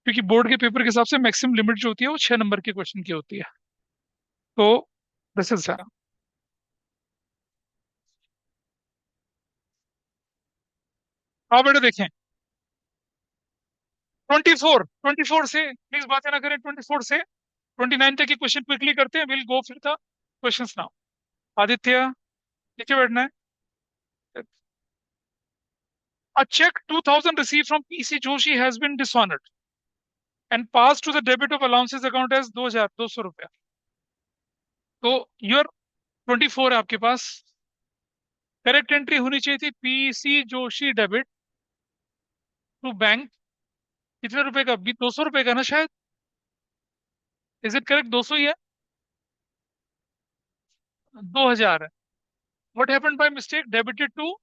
क्योंकि बोर्ड के पेपर के हिसाब से मैक्सिमम लिमिट जो होती है वो 6 नंबर के क्वेश्चन की होती है। तो दिस इज। हाँ बेटा देखें। 24 से प्लीज बातें ना करें। 24 से 29 तक के क्वेश्चन क्विकली करते हैं। विल गो फिर द क्वेश्चंस नाउ। आदित्य, नीचे बैठना है। A check 2,000 received from PC Joshi has been dishonored and passed to the debit of allowances account as 2,000, 200 रुपया। तो योर 24 है आपके पास। करेक्ट एंट्री होनी चाहिए थी PC Joshi debit to bank. कितने रुपए का? 200 रुपए का ना शायद। Is it correct? 200 ही है। 2,000 है। What happened by mistake? Debited to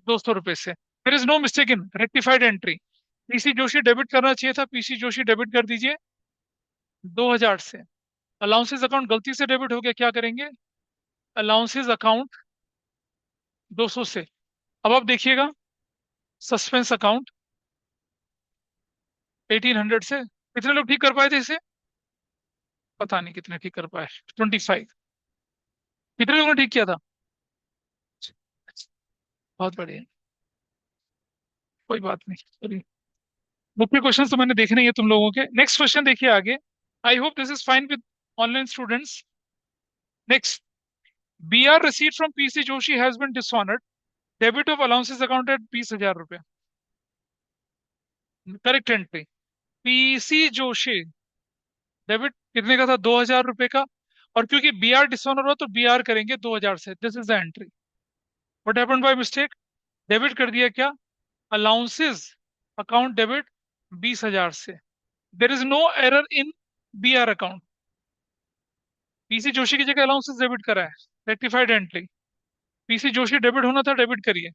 200 रुपए से। There is no mistake in rectified entry. PC Joshi debit करना चाहिए था। पीसी जोशी डेबिट कर दीजिए 2,000 से। अलाउंसेस अकाउंट गलती से डेबिट हो गया, क्या करेंगे? अलाउंसेस अकाउंट 200 से। अब आप देखिएगा, सस्पेंस अकाउंट 1,800 से। कितने लोग ठीक कर पाए थे इसे? पता नहीं कितने ठीक कर पाए। 25। कितने लोगों ने ठीक किया था? बहुत बढ़िया। कोई बात नहीं, चलिए। मुख्य क्वेश्चन तो मैंने देखे नहीं है तुम लोगों के। नेक्स्ट क्वेश्चन देखिए आगे। I hope this is fine with online students. Next, BR receipt from PC Joshi has been dishonored. Debit of allowances account at 20,000 रुपये। Correct entry. PC Joshi debit कितने का था? 2,000 रुपये का। और क्योंकि BR डिसऑनर हुआ तो BR करेंगे 2,000 से। This is the entry. What happened by mistake? Debit कर दिया क्या? अलाउंसेस अकाउंट डेबिट 20,000 से। There is no error in BR account. PC Joshi की जगह अलाउंसेस डेबिट करा है। Rectified entry. PC Joshi debit होना था, डेबिट करिए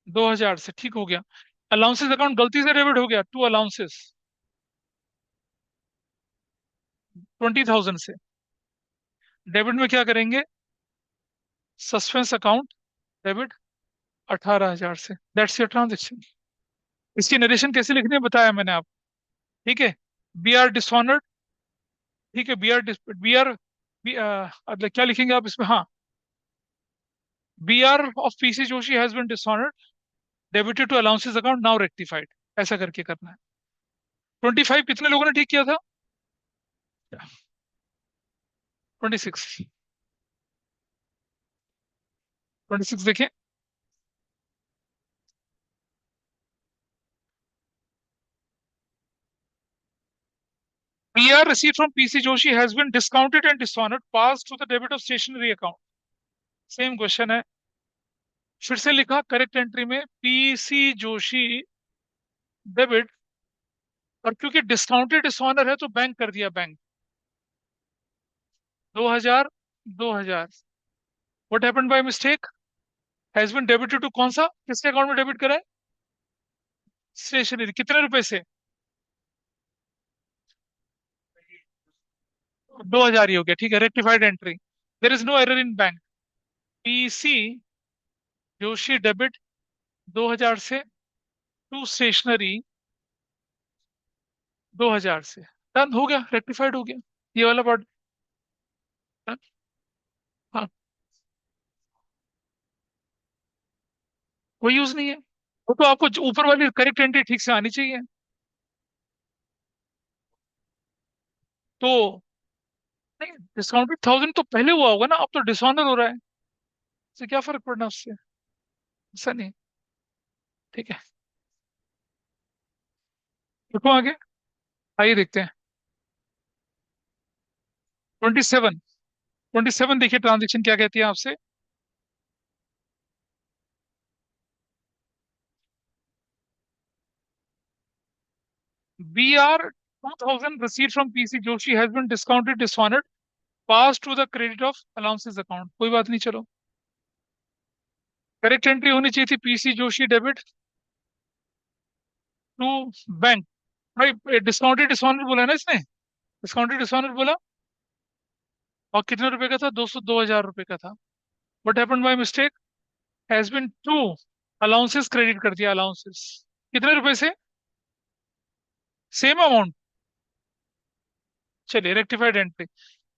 2,000 से। ठीक हो गया। अलाउंसेस अकाउंट गलती से डेबिट हो गया टू अलाउंसेस 20,000 से। डेबिट में क्या करेंगे? सस्पेंस अकाउंट डेबिट 18,000 से। That's your transaction. इसकी नरेशन कैसे लिखनी है बताया मैंने आपको। ठीक है। BR dishonoured. ठीक है। BR क्या लिखेंगे आप इसमें? हाँ, BR of PC Joshi has been dishonoured, debited to allowances account now rectified. ऐसा करके करना है। 25 कितने लोगों ने ठीक किया था? 26। 26 देखें। BR received from PC Joshi has been discounted and dishonored, passed to the debit of stationery account। Same question है। फिर से लिखा करेक्ट एंट्री में पीसी जोशी डेबिट। और क्योंकि डिस्काउंटेड डिसऑनर है तो बैंक कर दिया bank. 2,000, 2,000। What happened by mistake? Has been debited to कौन सा? किसके अकाउंट में डेबिट करा है? स्टेशनरी। कितने रुपए से? 2,000 ही हो गया। ठीक है। Rectified entry. There is no error in bank. PC Joshi debit 2,000 से टू स्टेशनरी 2,000 से। डन हो गया, रेक्टिफाइड हो गया ये वाला पार्ट। हाँ, कोई यूज नहीं है। वो तो आपको ऊपर वाली करेक्ट एंट्री ठीक से आनी चाहिए। तो नहीं, डिस्काउंटेड 1,000 तो पहले हुआ होगा ना, अब तो डिसऑनर हो रहा है। इससे क्या फर्क पड़ना उससे? ऐसा नहीं। ठीक है। देखो आगे। आइए देखते हैं। 27। 27 देखिए ट्रांजेक्शन क्या कहती है आपसे। BR 2000 received from PC Joshi has been discounted, dishonored, passed to the credit of allowances account. कोई बात नहीं, चलो। करेक्ट एंट्री होनी चाहिए थी PC Joshi debit to bank. भाई डिस्काउंटेड डिसऑनर बोला है ना इसने, डिस्काउंटेड डिसऑनर बोला। और कितने रुपए का था? 2,000 रुपए का था। But happened by mistake, has been to allowances credit कर दिया, अलाउंसेस। कितने रुपए से? Same amount. चलिए, रेक्टिफाइड एंट्री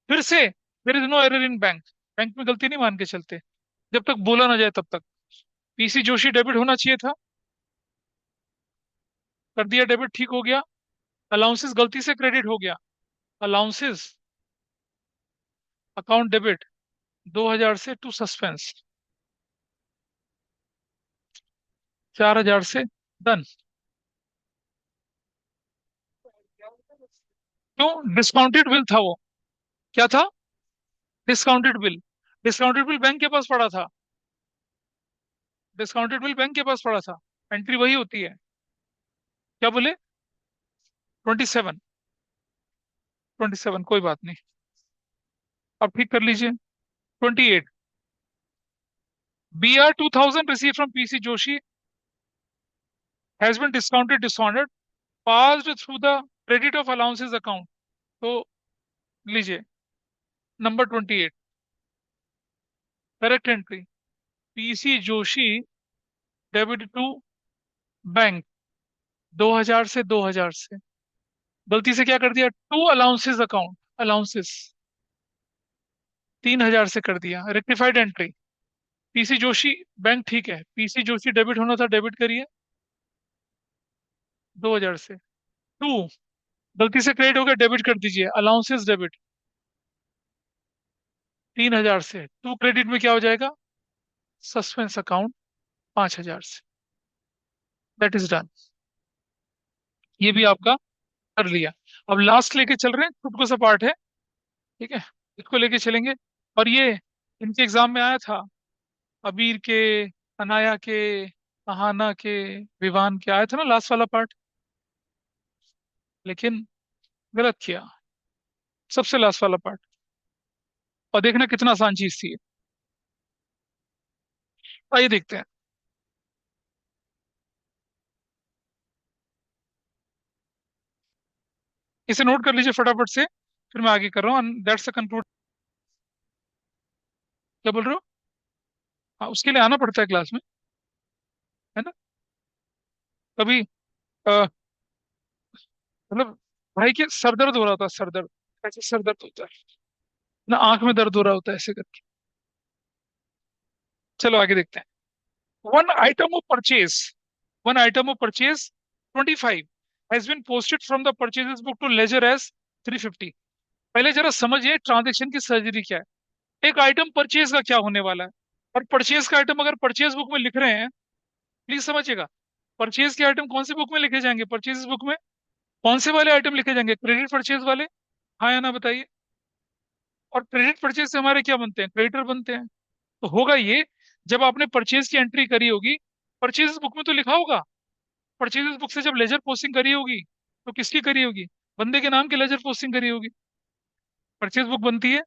फिर से। There is no error in bank. Bank में गलती नहीं मान के चलते जब तक बोला ना जाए तब तक। PC जोशी डेबिट होना चाहिए था, कर दिया डेबिट, ठीक हो गया। अलाउंसेस गलती से क्रेडिट हो गया, अलाउंसेस अकाउंट डेबिट 2,000 से टू सस्पेंस, 4,000 से डन। क्यों? डिस्काउंटेड बिल था वो। क्या था? Discounted bill. Discounted bill bank के पास पड़ा था, डिस्काउंटेड बिल बैंक के पास पड़ा था। एंट्री वही होती है। क्या बोले? 27। 27 कोई बात नहीं, अब ठीक कर लीजिए। 28। BR 2000 received from PC Joshi has been discounted, dishonored, passed through the credit of allowances account। तो लीजिए, number 28 correct entry. PC Joshi debit to bank 2,000 से 2,000 से, गलती से क्या कर दिया? टू अलाउंसेस अकाउंट, अलाउंसेस 3,000 से कर दिया, rectified entry. PC Joshi bank ठीक है, PC जोशी डेबिट होना था, डेबिट करिए 2,000 से। टू गलती से क्रेडिट हो गया, डेबिट कर दीजिए, अलाउंसेस डेबिट 3,000 से। टू क्रेडिट में क्या हो जाएगा? सस्पेंस अकाउंट 5,000 से। That is done. ये भी आपका कर लिया। अब लास्ट लेके चल रहे हैं, छोटू सा पार्ट है, ठीक है, इसको लेके चलेंगे। और ये इनके एग्जाम में आया था, अबीर के, अनाया के, अहाना के, विवान के, आया था ना लास्ट वाला पार्ट, लेकिन गलत किया, सबसे लास्ट वाला पार्ट। और देखना कितना आसान चीज थी ये। आइए देखते हैं। इसे नोट कर लीजिए फटाफट से, फिर मैं आगे कर रहा हूँ। That's the conclude. क्या बोल रहे हो? हाँ, उसके लिए आना पड़ता है क्लास में, है ना। कभी मतलब भाई के सर दर्द हो रहा था, सर दर्द, ऐसे सर दर्द होता है ना, आंख में दर्द हो रहा होता है ऐसे करके। चलो आगे देखते हैं। One item of purchase, one item of purchase 25 has been posted from the purchases book to ledger as 350। पहले जरा समझिए ट्रांजेक्शन की सर्जरी क्या है। एक आइटम परचेज का क्या होने वाला है, और परचेज का आइटम अगर परचेज बुक में लिख रहे हैं, प्लीज समझिएगा, परचेज के आइटम कौन सी बुक में लिखे जाएंगे? परचेज बुक में कौन से वाले आइटम लिखे जाएंगे? क्रेडिट परचेज वाले। हाँ या ना बताइए। और क्रेडिट परचेज से हमारे क्या बनते हैं? क्रेडिटर बनते हैं। तो होगा ये, जब आपने परचेज की एंट्री करी होगी, परचेज बुक में तो लिखा होगा। परचेज बुक से जब लेजर पोस्टिंग करी होगी, तो किसकी करी होगी? बंदे के नाम की लेजर पोस्टिंग करी होगी, परचेज बुक बनती है।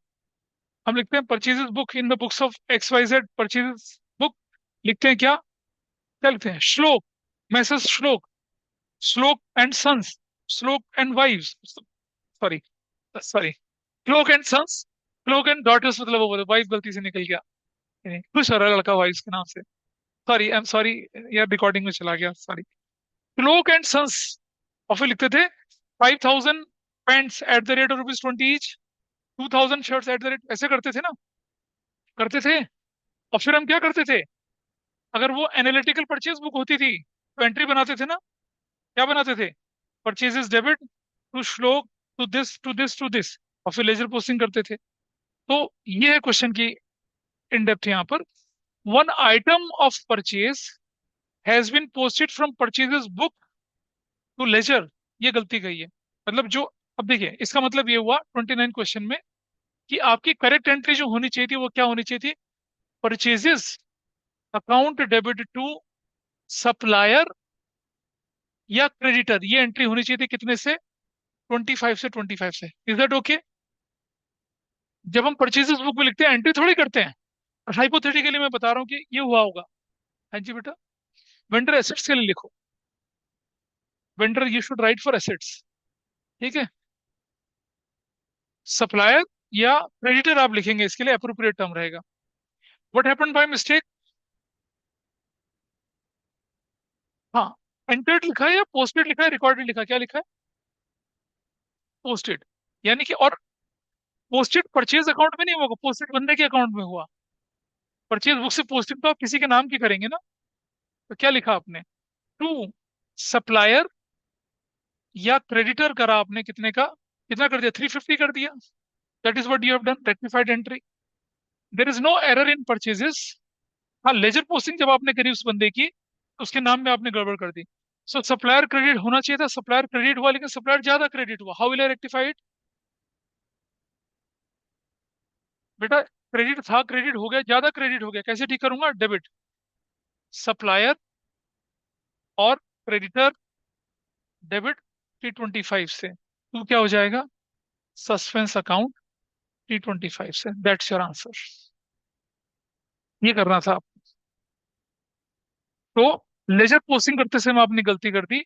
हम लिखते हैं purchase book in the books of X Y Z purchase book. लिखते हैं क्या? क्या लिखते हैं? श्लोक, message Shlok, Shlok and sons, Shlok and wives, sorry, sorry, cloak and sons, cloak and daughters, मतलब वो वाइफ गलती से निकल गया। नहीं, खुश हो रहा है लड़का वाइफ के नाम से। सॉरी, आई एम सॉरी, यार रिकॉर्डिंग में चला गया, सॉरी। Cloak and sons. और फिर लिखते थे 5,000 pants at the rate of ₹20 each, 2,000 shirts at the rate, ऐसे करते थे ना, करते थे। और फिर हम क्या करते थे? अगर वो एनालिटिकल परचेज बुक होती थी तो एंट्री बनाते थे ना। क्या बनाते थे? Purchases debit to Shlok, to this, to this, to this, और फिर लेजर पोस्टिंग करते थे। तो ये है क्वेश्चन की इन डेप्थ यहाँ पर। One item of purchase has been posted from purchases book to ledger, ये गलती गई है। मतलब जो, अब देखिए इसका मतलब ये हुआ 29 क्वेश्चन में, कि आपकी करेक्ट एंट्री जो होनी चाहिए थी वो क्या होनी चाहिए थी? Purchases account debit to supplier या क्रेडिटर, ये एंट्री होनी चाहिए थी कितने से, 25 से। Is that okay? जब हम परचेजेस बुक में लिखते हैं एंट्री थोड़ी करते हैं, हाइपोथेटिकली मैं बता रहा हूँ कि ये हुआ होगा। हाँ जी बेटा। वेंडर एसेट्स के लिए लिखो, vendor you should write for assets. ठीक है। सप्लायर या क्रेडिटर आप लिखेंगे, इसके लिए अप्रोप्रिएट टर्म रहेगा। What happened by mistake? हाँ, एंटर्ड लिखा है या पोस्टेड लिखा है, रिकॉर्डेड लिखा है, क्या लिखा है? पोस्टेड। यानी कि, और पोस्टेड परचेज अकाउंट में नहीं होगा, पोस्टेड बंदे के अकाउंट में हुआ। परचेज बुक से पोस्टिंग तो आप किसी के नाम की करेंगे ना। तो क्या लिखा आपने? टू सप्लायर या क्रेडिटर करा आपने, कितने का, कितना कर दिया, 350 कर दिया। That is what you have done, rectified entry. There is no error in purchases. हाँ, लेजर पोस्टिंग जब आपने करी उस बंदे की, तो उसके नाम में आपने गड़बड़ कर दी। सो सप्लायर क्रेडिट होना चाहिए था, सप्लायर क्रेडिट हुआ, लेकिन सप्लायर ज्यादा क्रेडिट हुआ। How will I rectify it? बेटा, क्रेडिट था, क्रेडिट हो गया, ज्यादा क्रेडिट हो गया, कैसे ठीक करूंगा? डेबिट। सप्लायर और क्रेडिटर, डेबिट 325 से, तो क्या हो जाएगा? सस्पेंस अकाउंट 325 से। That's your answer. ये करना था। तो लेजर पोस्टिंग करते समय आपने गलती कर दी।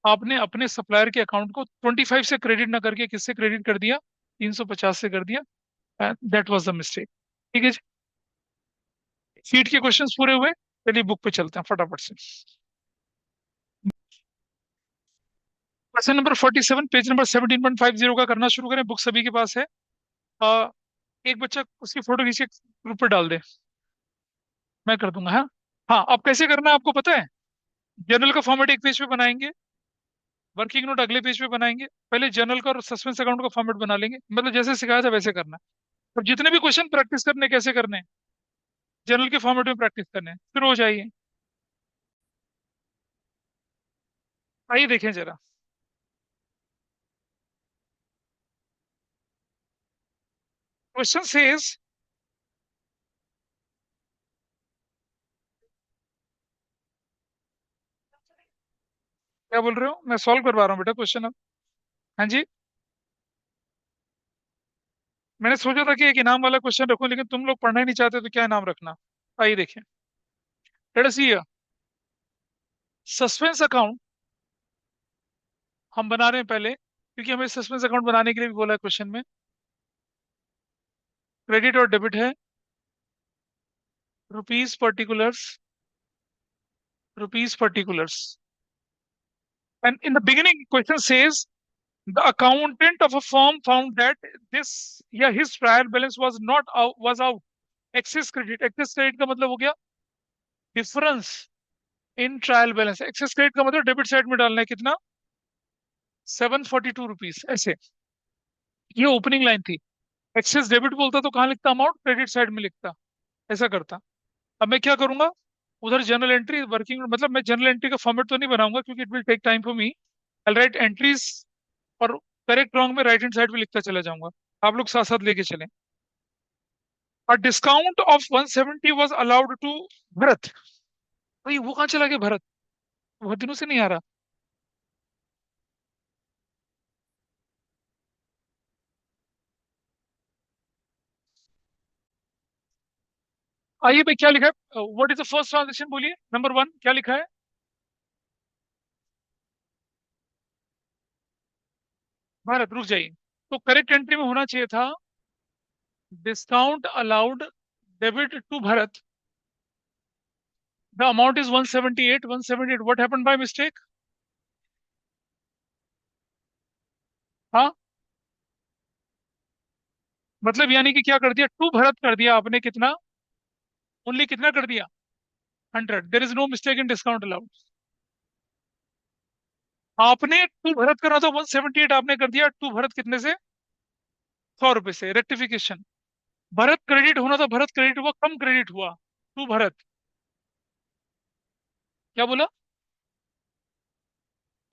आपने अपने सप्लायर के अकाउंट को 25 से क्रेडिट ना करके किससे क्रेडिट कर दिया? 350 से कर दिया। That was the mistake. ठीक है जी। शीट के क्वेश्चंस पूरे हुए। चलिए बुक पे चलते हैं फटाफट से। क्वेश्चन नंबर 47, पेज नंबर 17.50 का करना शुरू करें। बुक सभी के पास है। अ, एक बच्चा उसकी फोटो खींच के ग्रुप पे डाल दे, मैं कर दूंगा। हाँ। हाँ, अब कैसे करना है आपको पता है? जर्नल का फॉर्मेट एक पेज पे बनाएंगे, वर्किंग नोट अगले पेज पे बनाएंगे। पहले जर्नल का और सस्पेंस अकाउंट का फॉर्मेट बना लेंगे, मतलब जैसे सिखाया था वैसे करना है। और जितने भी क्वेश्चन प्रैक्टिस करने कैसे करने हैं, जर्नल के फॉर्मेट में प्रैक्टिस करने हैं। फिर हो जाइए। आइए देखें जरा। क्वेश्चन सेज, क्या बोल रहे हो? मैं सॉल्व करवा रहा हूँ बेटा क्वेश्चन अब। हाँ जी। मैंने सोचा था कि एक इनाम वाला क्वेश्चन रखूं, लेकिन तुम लोग पढ़ना ही नहीं चाहते तो क्या इनाम रखना। आइए देखें। लेट अस सी। सस्पेंस अकाउंट हम बना रहे हैं पहले, क्योंकि हमें सस्पेंस अकाउंट बनाने के लिए भी बोला है क्वेश्चन में। क्रेडिट और डेबिट है, rupees particulars, rupees particulars. And in the beginning question says the accountant of a firm found that this, yeah, his trial balance was not out, was out, excess credit। excess credit का मतलब हो गया difference in trial balance. Excess credit का मतलब डेबिट साइड में डालना है कितना, 742 रुपीज ऐसे। ये ओपनिंग लाइन थी। एक्सेस डेबिट बोलता तो कहाँ लिखता, अमाउंट क्रेडिट साइड में लिखता, ऐसा करता। अब मैं क्या करूंगा, उधर जनरल एंट्री वर्किंग, मतलब मैं जनरल एंट्री का फॉर्मेट तो नहीं बनाऊंगा क्योंकि it will take time for me. I write entries, और करेक्ट रॉन्ग में राइट हैंड साइड पे लिखता चला जाऊंगा। आप लोग साथ साथ लेके चलें। A discount of 170 was allowed to Bharat. भाई वो कहाँ चला गया भरत? बहुत दिनों से नहीं आ रहा। आइए भाई, क्या लिखा है? What is the first transaction, बोलिए नंबर वन क्या लिखा है? भारत, रुक जाइए। तो करेक्ट एंट्री में होना चाहिए था discount allowed debit to Bharat, the amount is 178, 178। What happened by mistake? हाँ, मतलब यानी कि क्या कर दिया, टू भरत कर दिया आपने, कितना, ओनली कितना कर दिया, 100। There is no mistake in discount allowed. आपने टू भरत करना था 178, आपने कर दिया टू भरत कितने से, 100 रुपए से। रेक्टिफिकेशन। भरत क्रेडिट होना था, भरत क्रेडिट हुआ, कम क्रेडिट हुआ, टू भरत। क्या बोला?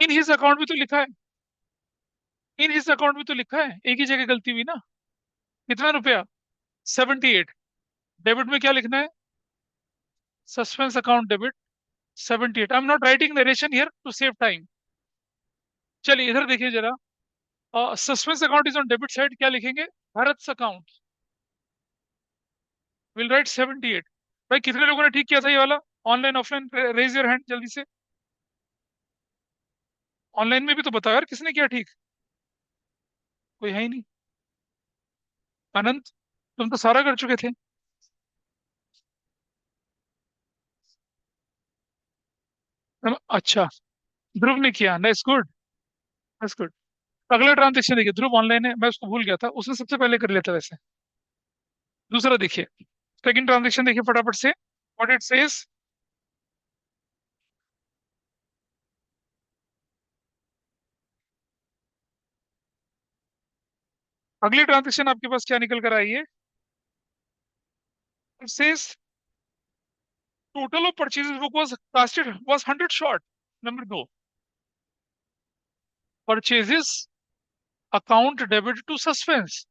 इन हिज अकाउंट में तो लिखा है, इन हिज अकाउंट में तो लिखा है, एक ही जगह गलती हुई ना। कितना रुपया? 78। डेबिट में क्या लिखना है? Suspense account debit 78। I am not writing narration here to save time. चलिए इधर देखिए जरा। Suspense account is on debit side, क्या लिखेंगे? भारत अकाउंट। Will write 78। भाई कितने लोगों ने ठीक किया था ये वाला? Online offline, raise your hand जल्दी से। ऑनलाइन में भी तो बताओ यार, किसने किया ठीक? कोई है ही नहीं। अनंत, तुम तो सारा कर चुके थे। अच्छा, ध्रुव ने किया, नाइस, गुड। Nice, good. अगला ट्रांजेक्शन देखिए, ध्रुव ऑनलाइन है, मैं उसको भूल गया था, उसने सबसे पहले कर लिया था वैसे। दूसरा देखिए, सेकंड ट्रांजेक्शन देखिए फटाफट से, व्हाट इट सेज। अगली ट्रांजेक्शन आपके पास क्या निकल कर आई है? It says total of purchases book was casted was 100 short. Number दो, purchases account debit to suspense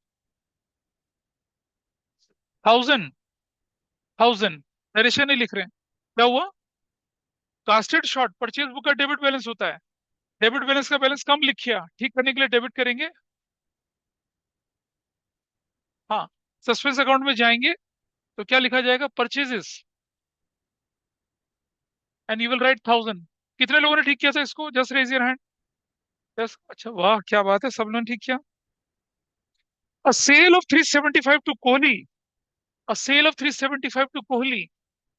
1000। 1000 narration नहीं लिख रहे हैं, क्या हुआ? कास्टेड शॉर्ट, परचेज बुक का डेबिट बैलेंस होता है, डेबिट बैलेंस का बैलेंस कम लिखिए, ठीक करने के लिए डेबिट करेंगे। हाँ, सस्पेंस अकाउंट में जाएंगे तो क्या लिखा जाएगा? Purchases, and you will write 1000। कितने लोगों ने ठीक किया था इसको? Just raise your hand. Yes, अच्छा, वाह क्या बात है, सब लोगों ने ठीक किया। A sale of 375 to Kohli. A sale of 375 to Kohli,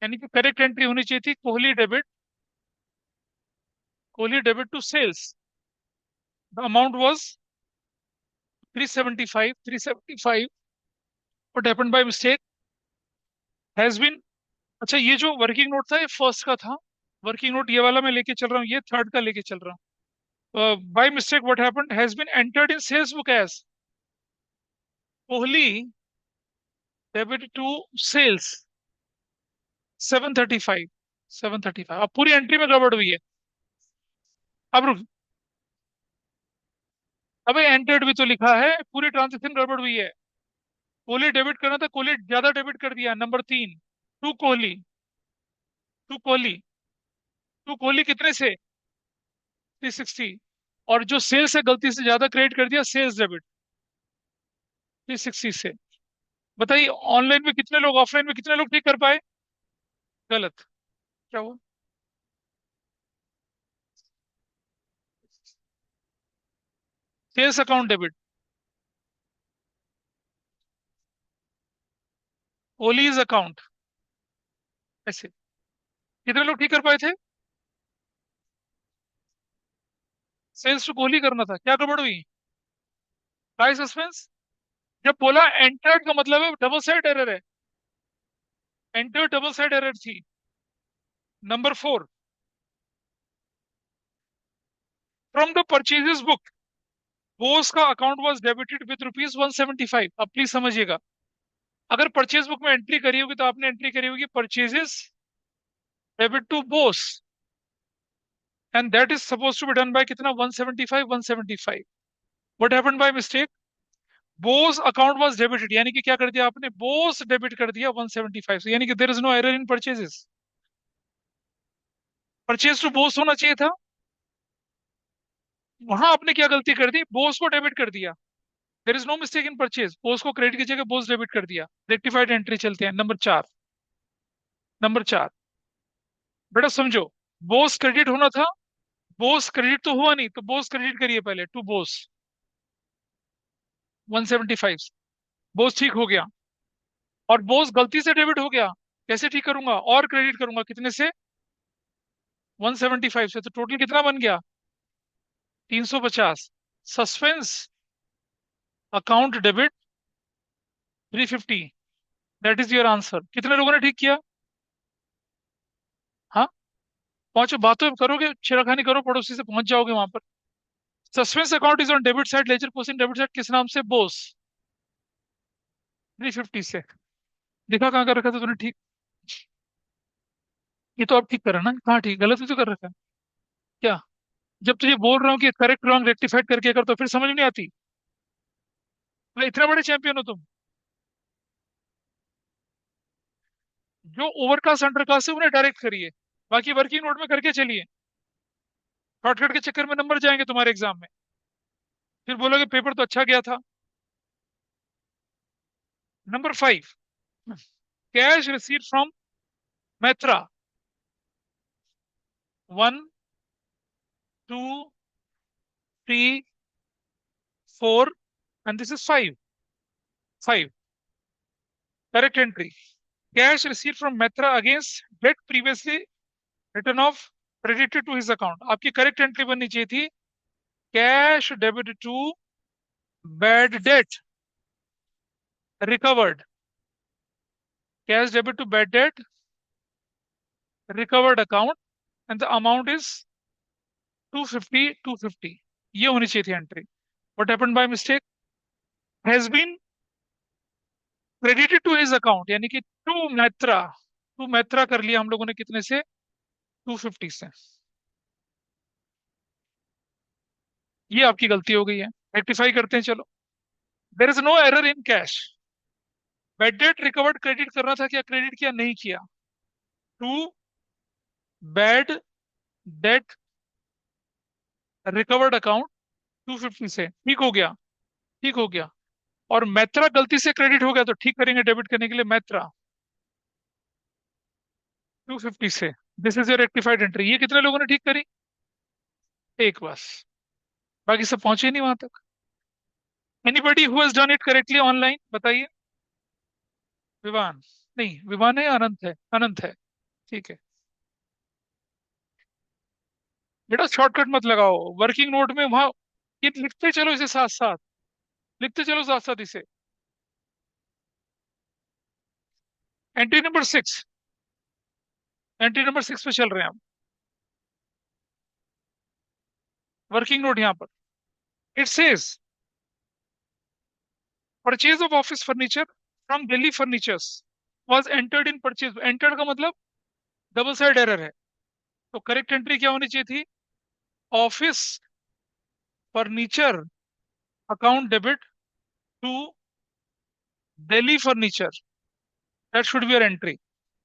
यानी कि करेक्ट एंट्री होनी चाहिए थी, Kohli debit. Kohli debit to sales, the amount was 375। 375, what happened by mistake has been. अच्छा, ये जो वर्किंग नोट था ये फर्स्ट का था, वर्किंग नोट ये वाला मैं लेके चल रहा हूँ, ये थर्ड का लेके चल रहा हूँ। By mistake what happened has been entered in sales book as Kohli debit to sales 735। 735, अब पूरी एंट्री में गड़बड़ हुई है। अब रुक, अबे एंटर्ड भी तो लिखा है, पूरी ट्रांजेक्शन गड़बड़ हुई है। कोहली डेबिट करना था, कोहली ज्यादा डेबिट कर दिया, नंबर तीन। To Kohli, to Kohli, to Kohli कितने से? 360। और जो सेल्स है गलती से ज्यादा क्रेडिट कर दिया, सेल्स डेबिट 360 से। बताइए ऑनलाइन में कितने लोग, ऑफलाइन में कितने लोग ठीक कर पाए? गलत। क्या हुआ? सेल्स अकाउंट डेबिट, ओलीज अकाउंट, ऐसे। कितने लोग ठीक कर पाए थे? सेल्स टू कोहली करना था, क्या गड़बड़ हुई? Price suspense. जब बोला एंटर्ड का मतलब है डबल साइड एरर है, एंटर डबल साइड एरर थी। Number four, from the purchases book Bose का account was debited with rupees 175। अब प्लीज समझिएगा, अगर परचेज बुक में एंट्री करी होगी तो आपने एंट्री करी होगी purchases debit to Bose, and that is suppose to be done by कितना? 175। 175, what happened by mistake? Bose account was debited, यानी कि क्या कर दिया आपने? बोस डेबिट कर दिया 175 से, यानी कि there is no error in purchases. Purchase to Bose होना चाहिए था, वहां आपने क्या गलती कर दी? बोस को डेबिट कर दिया। There is no mistake in purchase, Bose को क्रेडिट की जगह बोस डेबिट कर दिया। रेक्टिफाइड एंट्री चलते हैं, नंबर चार। नंबर चार, बेटा समझो, बोस क्रेडिट होना था, बोस क्रेडिट तो हुआ नहीं, तो बोस क्रेडिट करिए पहले, टू बोस 175। बोस ठीक हो गया, और बोस गलती से डेबिट हो गया, कैसे ठीक करूंगा? और क्रेडिट करूंगा, कितने से? 175 से, तो टोटल कितना बन गया? 350। Suspense account debit 350, that is your answer. कितने लोगों ने ठीक किया? हाँ, पहुंचो, बातों करोगे, छेड़खानी करो, पड़ोसी से पहुंच जाओगे वहां पर। Suspense account is on debit side, ledger post debit side, किस नाम से? बोस 350 से। दिखा कहाँ कर रखा था तूने ठीक? ये तो अब ठीक करा ना, कहाँ ठीक, गलत भी तो कर रखा है क्या? जब तुझे बोल रहा हूँ कि करेक्ट रॉन्ग रेक्टिफाइड करके कर, तो फिर समझ नहीं आती? भाई इतने बड़े चैंपियन हो तुम। जो ओवर क्लास अंडर क्लास है उन्हें डायरेक्ट करिए, बाकी वर्किंग नोट में करके चलिए। शॉर्टकट के चक्कर में नंबर जाएंगे तुम्हारे एग्जाम में, फिर बोलोगे पेपर तो अच्छा गया था। Number 5, cash receive from Maitra, 1, 2, 3, 4, and this is 5। 5 correct entry. Cash receive from Maitra against debt previously written off credited to his account, आपकी करेक्ट एंट्री बननी चाहिए थी cash debit to bad debt recovered. Cash debit to bad debt recovered account and the amount is 250, ये होनी चाहिए थी entry. What happened by mistake, has been credited to his account, यानी कि टू मैत्रा कर लिया हम लोगों ने कितने से, 250 से। ये आपकी गलती हो गई है, रेक्टिफाई करते हैं चलो। There is no error in cash, bad debt recovered credit करना था, क्या क्रेडिट किया, नहीं किया। To bad debt recovered account 250 से, ठीक हो गया, ठीक हो गया। और मैत्रा गलती से क्रेडिट हो गया तो ठीक करेंगे डेबिट करने के लिए, मैत्रा 250 से। This is your rectified entry. ये कितने लोगों ने ठीक करी, एक बस, बाकी सब पहुंचे ही नहीं वहां तक। Anybody who has done it correctly online बताइए। विवान, नहीं विवान है, अनंत है, अनंत है, ठीक है। बेटा शॉर्टकट मत लगाओ, वर्किंग नोट में वहां ये लिखते चलो, इसे साथ साथ लिखते चलो, साथ साथ इसे। एंट्री नंबर 6, एंट्री नंबर 6 पे चल रहे हैं हम। वर्किंग नोट यहां पर, it says purchase of office furniture from Delhi furnitures was entered in purchase. Entered का मतलब डबल साइड एरर है, तो करेक्ट एंट्री क्या होनी चाहिए थी, office furniture account debit to Delhi furniture, that should be your entry.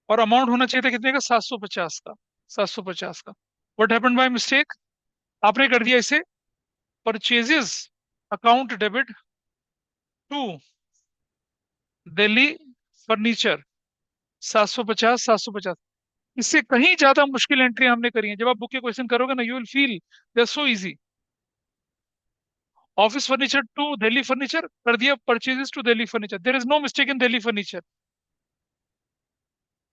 और अमाउंट होना चाहिए था कितने का, 750 का, 750 का। व्हाट हैपेंड बाय मिस्टेक, आपने कर दिया इसे purchases account debit to Delhi furniture, 750, 750। इससे कहीं ज्यादा मुश्किल एंट्री हमने करी है। जब आप बुक के क्वेश्चन करोगे ना, you will feel they are so easy. Office furniture to Delhi furniture कर दिया, purchases to Delhi furniture, there is no mistake in Delhi furniture.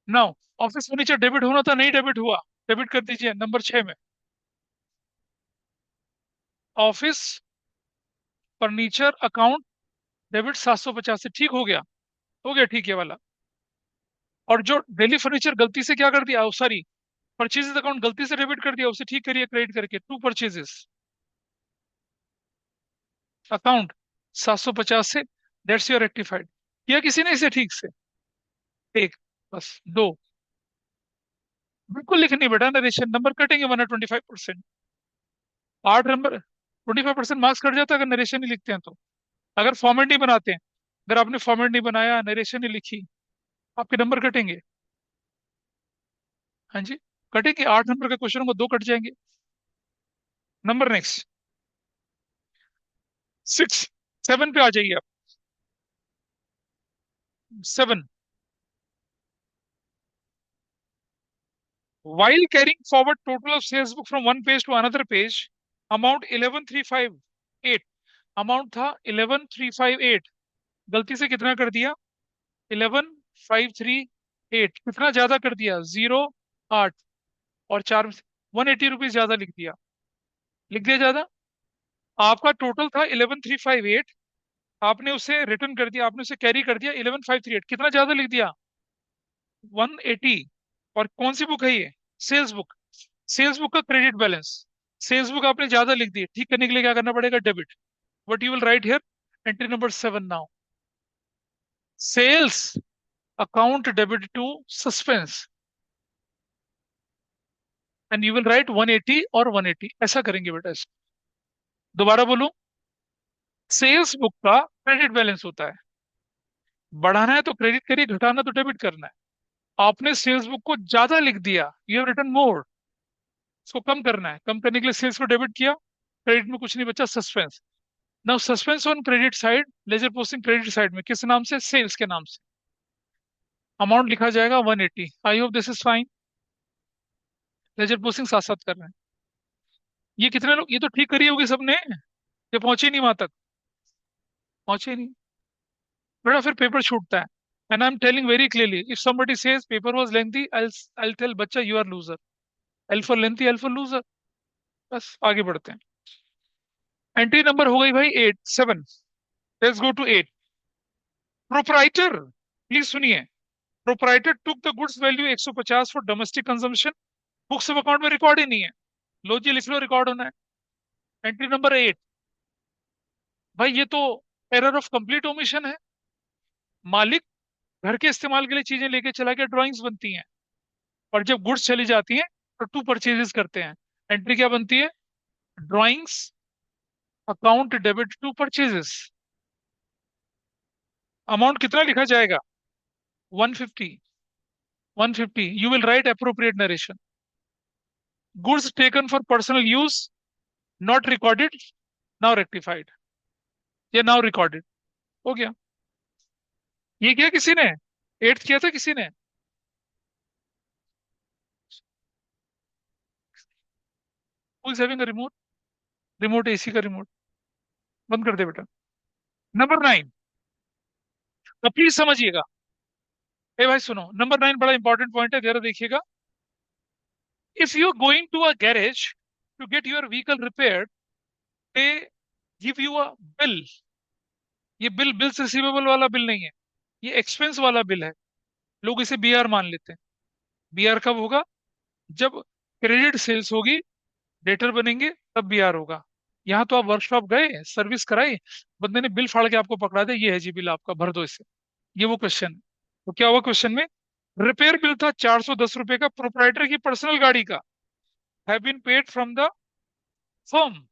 Now office furniture debit होना था, नहीं डेबिट हुआ, डेबिट कर दीजिए नंबर 6 में। ऑफिस फर्नीचर अकाउंट डेबिट 750 से, ठीक हो गया, हो गया ठीक है वाला। और जो दिल्ली फर्नीचर गलती से क्या कर दिया, सॉरी परचेजेस अकाउंट गलती से डेबिट कर दिया, उसे ठीक करिए क्रेडिट करके, टू परचेजेस अकाउंट 750 से, दैट्स योर रेक्टिफाइड। किया किसी ने इसे ठीक से, एक, बस दो, बिल्कुल लिखनी बेटा नरेशन, नंबर कटेंगे वरना 25%। 8 नंबर, 25% मार्क्स कट जाता है अगर नरेशन नहीं लिखते हैं तो। अगर फॉर्मेट नहीं बनाते हैं, अगर आपने फॉर्मेट नहीं बनाया, नरेशन नहीं लिखी, आपके नंबर कटेंगे। हाँ जी, कटेंगे, 8 नंबर के क्वेश्चन को 2 कट जाएंगे। नंबर नेक्स्ट 6, 7 पे आ जाइए आप। 7, while carrying forward total of sales book from one page to another page, amount 11358, amount था 11358, गलती से कितना कर दिया, 11538, कितना ज्यादा कर दिया, 08 और 4 180 रुपीज ज्यादा लिख दिया, लिख दिया ज्यादा। आपका टोटल था 11358, आपने उसे रिटर्न कर दिया, आपने उसे कैरी कर दिया 11538, कितना ज्यादा लिख दिया, 180। और कौन सी बुक है ये, सेल्स बुक, सेल्स बुक का क्रेडिट बैलेंस, सेल्स बुक आपने ज्यादा लिख दी, ठीक करने के लिए क्या करना पड़ेगा, debit. What you will write here, entry number 7 now, sales account debit to suspense, and you will write 180 और 180, ऐसा करेंगे बेटा इसको। दोबारा बोलूं, सेल्स बुक का क्रेडिट बैलेंस होता है, बढ़ाना है तो क्रेडिट करिए, घटाना तो डेबिट करना है। आपने सेल्स बुक को ज्यादा लिख दिया, यू हैव रिटन मोर, इसको कम करना है, कम करने के लिए सेल्स को डेबिट किया, क्रेडिट में कुछ नहीं बचा, suspense. Now suspense on credit side, ledger posting credit side में किस नाम से, सेल्स के नाम से। अमाउंट लिखा जाएगा 180। I hope this is fine. Ledger posting साथ साथ कर रहे हैं। ये कितने लोग, ये तो ठीक करी होगी सबने, ये पहुंचे नहीं वहां तक, पहुंचे नहीं। बेटा फिर पेपर छूटता है। And I am telling very clearly, if somebody says paper was lengthy, I tell बच्चा you are loser. L for lengthy, L for loser. बस आगे बढ़ते हैं। एंट्री नंबर हो गई भाई 7। Let's go to 8। Proprietor, please सुनिए। Proprietor took the goods value 150 for domestic consumption. Books of account में रिकॉर्ड ही नहीं है। लो जी लिख लो, रिकॉर्ड होना है। Entry number 8। भाई ये तो एरर ऑफ कंप्लीट ओमिशन है। मालिक घर के इस्तेमाल के लिए चीजें लेके चला गया, ड्राइंग्स बनती हैं, और जब गुड्स चली जाती हैं तो टू परचेजेस करते हैं। एंट्री क्या बनती है, drawings account debit to purchases. Amount कितना लिखा जाएगा, 150। 150 you will write appropriate narration. Goods taken for personal use, not recorded, now rectified. ये नाउ रिकॉर्डेड हो गया। ये किया किसी ने, एट्थ किया था किसी ने। Who is having a remote, remote AC का रिमोट, बंद कर दे बेटा। नंबर 9, अब प्लीज समझिएगा। ए भाई सुनो, नंबर 9 बड़ा इंपॉर्टेंट पॉइंट है, जरा देखिएगा। If you are going to a garage to get your vehicle repaired, they give you a bill. ये बिल बिल्स रिसीवेबल वाला बिल नहीं है, ये एक्सपेंस वाला बिल है। लोग इसे बीआर मान लेते हैं। बीआर कब होगा, जब क्रेडिट सेल्स होगी, डेटर बनेंगे, तब बीआर होगा। यहाँ तो आप वर्कशॉप गए, सर्विस कराई, बंदे ने बिल फाड़ के आपको पकड़ा दे, ये है जी बिल आपका, भर दो इसे। ये वो क्वेश्चन है। तो क्या हुआ क्वेश्चन में, रिपेयर बिल था 410 रुपए का, प्रोप्राइटर की पर्सनल गाड़ी का, have been paid from the firm,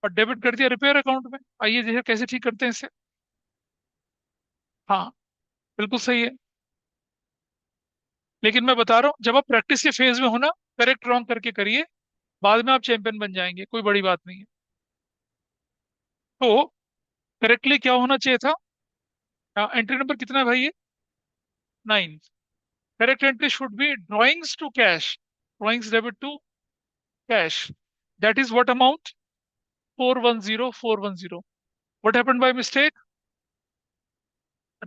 और डेबिट कर दिया रिपेयर अकाउंट में। आइए देखिए कैसे ठीक करते हैं इसे। हाँ, बिल्कुल सही है। लेकिन मैं बता रहा हूँ, जब आप प्रैक्टिस के फेज में हो ना, करेक्ट रॉन्ग करके करिए, बाद में आप चैंपियन बन जाएंगे, कोई बड़ी बात नहीं है। तो करेक्टली क्या होना चाहिए था, एंट्री नंबर कितना है भाई ये, 9। Correct entry should be drawings to cash, drawings debit to cash. That is what amount, 410 410। What happened by mistake,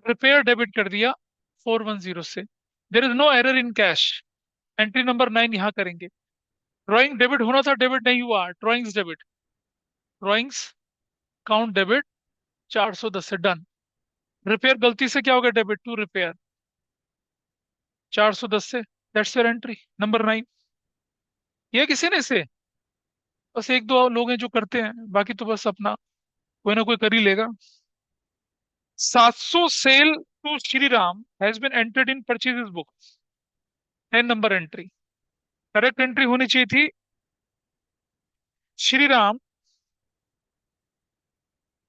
repair debit कर दिया 410 से। There is no error in cash. Entry number 9 यहाँ करेंगे। ड्राइंग डेबिट होना था, डेबिट नहीं हुआ, drawings debit, drawings count debit 410 से, डन। रिपेयर गलती से क्या हो गया, डेबिट टू रिपेयर 410 से। That's your entry number 9। ये किसी ने इसे, बस एक दो लोग हैं जो करते हैं, बाकी तो बस अपना कोई ना कोई कर ही लेगा। 700 sale to Shri Ram has been entered in purchases book, 10 number entry. Correct entry होनी चाहिए थी, Shri Ram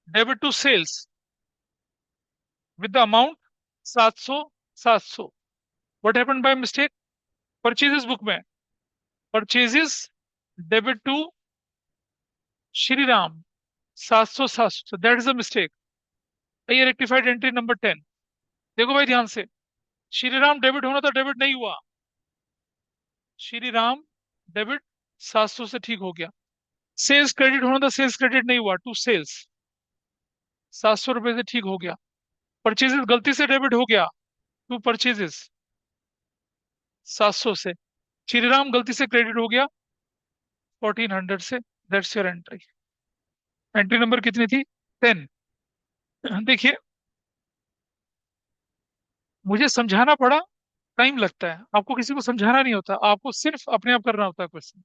debit to sales with the amount 700 700। What happened by mistake, purchases book में purchases debit to Shri Ram 700 700, that is a mistake. ये रेक्टिफाइड एंट्री नंबर 10। देखो भाई ध्यान से, श्री राम डेबिट होना था, डेबिट नहीं हुआ, श्री राम डेबिट 700 से ठीक हो गया। सेल्स क्रेडिट होना था, सेल्स क्रेडिट नहीं हुआ, टू सेल्स 700 रुपए से ठीक हो गया। परचेजेस गलती से डेबिट हो गया, टू परचेजेस 700 से। श्रीराम गलती से क्रेडिट हो गया 1400 से। That's your entry. Entry number कितनी थी, 10। देखिए, मुझे समझाना पड़ा, टाइम लगता है, आपको किसी को समझाना नहीं होता, आपको सिर्फ अपने आप करना होता है क्वेश्चन।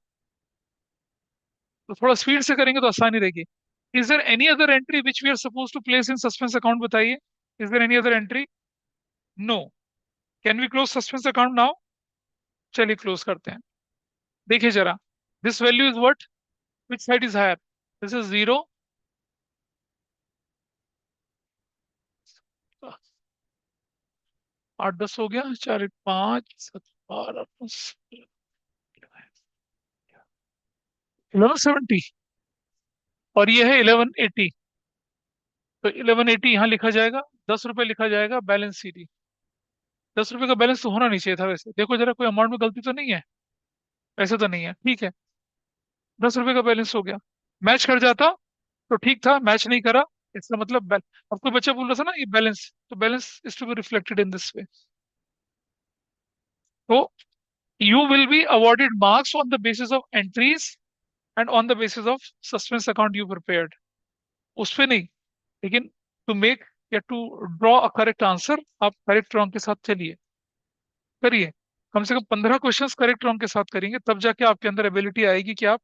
तो थोड़ा स्पीड से करेंगे तो आसानी रहेगी। Is there any other entry which we are suppose to place in suspense account, बताइए। Is there any other entry, no. Can we close suspense account now, चलिए क्लोज करते हैं। देखिए जरा, this value is what, which side is higher, this is 0। 8 10 हो गया, 4 1 5 7 12 15। 1170 और ये है 1180। तो 1180 यहाँ लिखा जाएगा, 10 रुपये लिखा जाएगा बैलेंस सीडी। 10 रुपये का बैलेंस तो होना नहीं चाहिए था, वैसे देखो जरा कोई अमाउंट में गलती तो नहीं है। ऐसा तो नहीं है, ठीक है। 10 रुपये का बैलेंस हो गया। मैच कर जाता तो ठीक था, मैच नहीं करा। इसका मतलब अब कोई बच्चा बोल रहा था ना ये बैलेंस, तो balance is to be reflected in this way. तो you will be awarded marks on the basis of entries and on the basis of suspense account you prepared, उस पे नहीं। लेकिन टू मेक या to draw a correct answer, आप करेक्ट रॉन्ग के साथ चलिए, करिए। कम से कम 15 क्वेश्चंस करेक्ट रॉन्ग के साथ करेंगे, तब जाके आपके अंदर एबिलिटी आएगी कि आप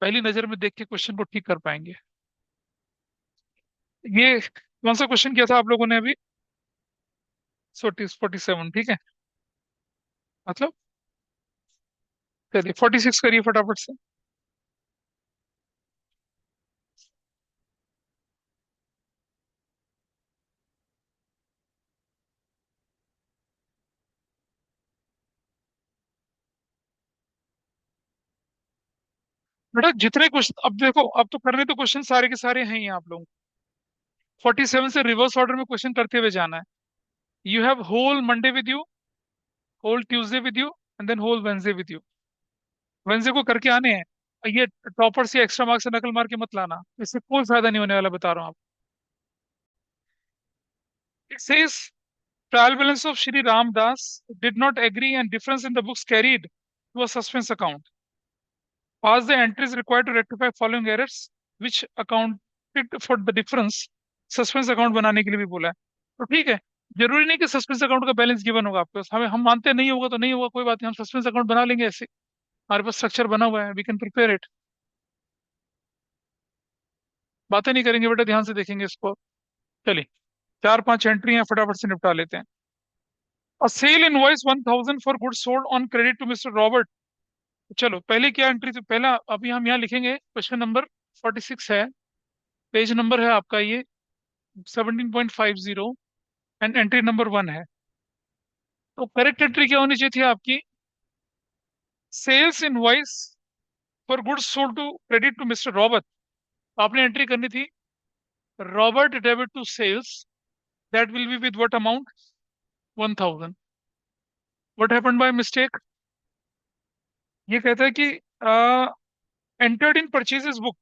पहली नजर में देख के क्वेश्चन को ठीक कर पाएंगे। ये कौन सा क्वेश्चन किया था आप लोगों ने अभी? 47, ठीक है। मतलब चलिए 46 करिए फटाफट से। बेटा जितने क्वेश्चन अब देखो, अब तो करने तो क्वेश्चन सारे के सारे हैं ही आप लोगों को। 47 से रिवर्स ऑर्डर में क्वेश्चन करते हुए जाना है। You have whole Monday with you, whole Tuesday with you, and then whole Wednesday with you. Wednesday को करके आने हैं। ये टॉपर से एक्स्ट्रा मार्क्स से नकल मार के मत लाना, इससे कोई फायदा नहीं होने वाला, बता रहा हूँ आप। It says trial balance of Shri Ramdas did not agree and difference in the books carried to a suspense account. Pass the entries required to rectify following errors which accounted for the difference। Suspense account बनाने के लिए भी बोला है, तो ठीक है। जरूरी नहीं कि सस्पेंस अकाउंट का बैलेंस गिवन होगा आपके पास, हमें हम मानते हैं नहीं होगा तो नहीं होगा, कोई बात नहीं, हम सस्पेंस अकाउंट बना लेंगे ऐसे। हमारे पास स्ट्रक्चर बना हुआ है, वी कैन प्रिपेयर इट। बातें नहीं करेंगे बेटा, ध्यान से देखेंगे इसको। चलिए, 4-5 एंट्री हैं, फटाफट से निपटा लेते हैं। A sale invoice 1000 for goods sold on credit to mister Robert. चलो पहले क्या एंट्री थी, पहला अभी हम यहाँ लिखेंगे क्वेश्चन नंबर 46 है। पेज नंबर है आपका ये 17.50 एंड एंट्री नंबर 1 है। तो करेक्ट एंट्री क्या होनी चाहिए थी आपकी? Sales invoice for goods sold to credit to mister Robert. आपने एंट्री करनी थी Robert debit to sales, that will be with what amount? 1000। What happened by mistake? ये कहता है कि एंटर्ड इन परचेजेस बुक,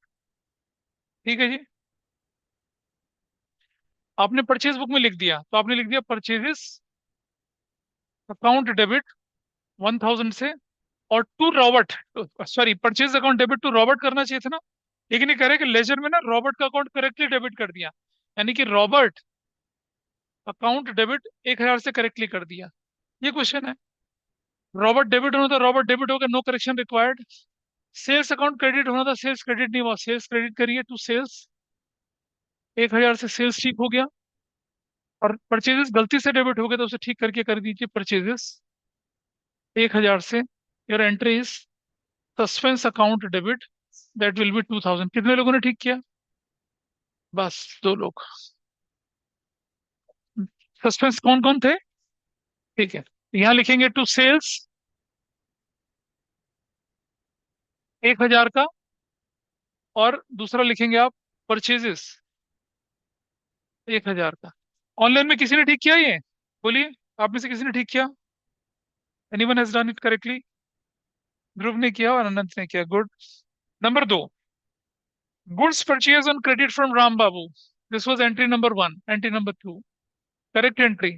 ठीक है जी। आपने परचेज बुक में लिख दिया, तो आपने लिख दिया परचेजेस अकाउंट डेबिट 1000 से, और to Robert, sorry purchase account debit to Robert करना चाहिए था ना। लेकिन ये कह रहे हैं कि लेजर में ना रॉबर्ट का अकाउंट करेक्टली डेबिट कर दिया, यानी कि रॉबर्ट अकाउंट डेबिट 1000 से करेक्टली कर दिया। ये क्वेश्चन है। रॉबर्ट डेबिट होना था, रॉबर्ट डेबिट हो गया, no correction required. Sales account credit होना था, सेल्स क्रेडिट नहीं हुआ, सेल्स क्रेडिट करिए टू सेल्स। 1000 से सेल्स ठीक हो गया, और परचेजेस गलती से डेबिट हो गया तो उसे ठीक करके कर दीजिए परचेजेस 1000 से। Your entry is suspense account debit, that will B 2000। कितने लोगों ने ठीक किया? बस 2 लोग। सस्पेंस कौन कौन थे? ठीक है, यहाँ लिखेंगे टू सेल्स 1000 का, और दूसरा लिखेंगे आप परचेजेस 1000 का। ऑनलाइन में किसी ने ठीक किया ये? बोलिए, आप में से किसी ने ठीक किया? Anyone has done it correctly? Dhruv ने किया और अनंत ने किया, good. Number 2, goods purchase on credit from Ram Babu. This was entry number 1। Entry number 2, correct entry,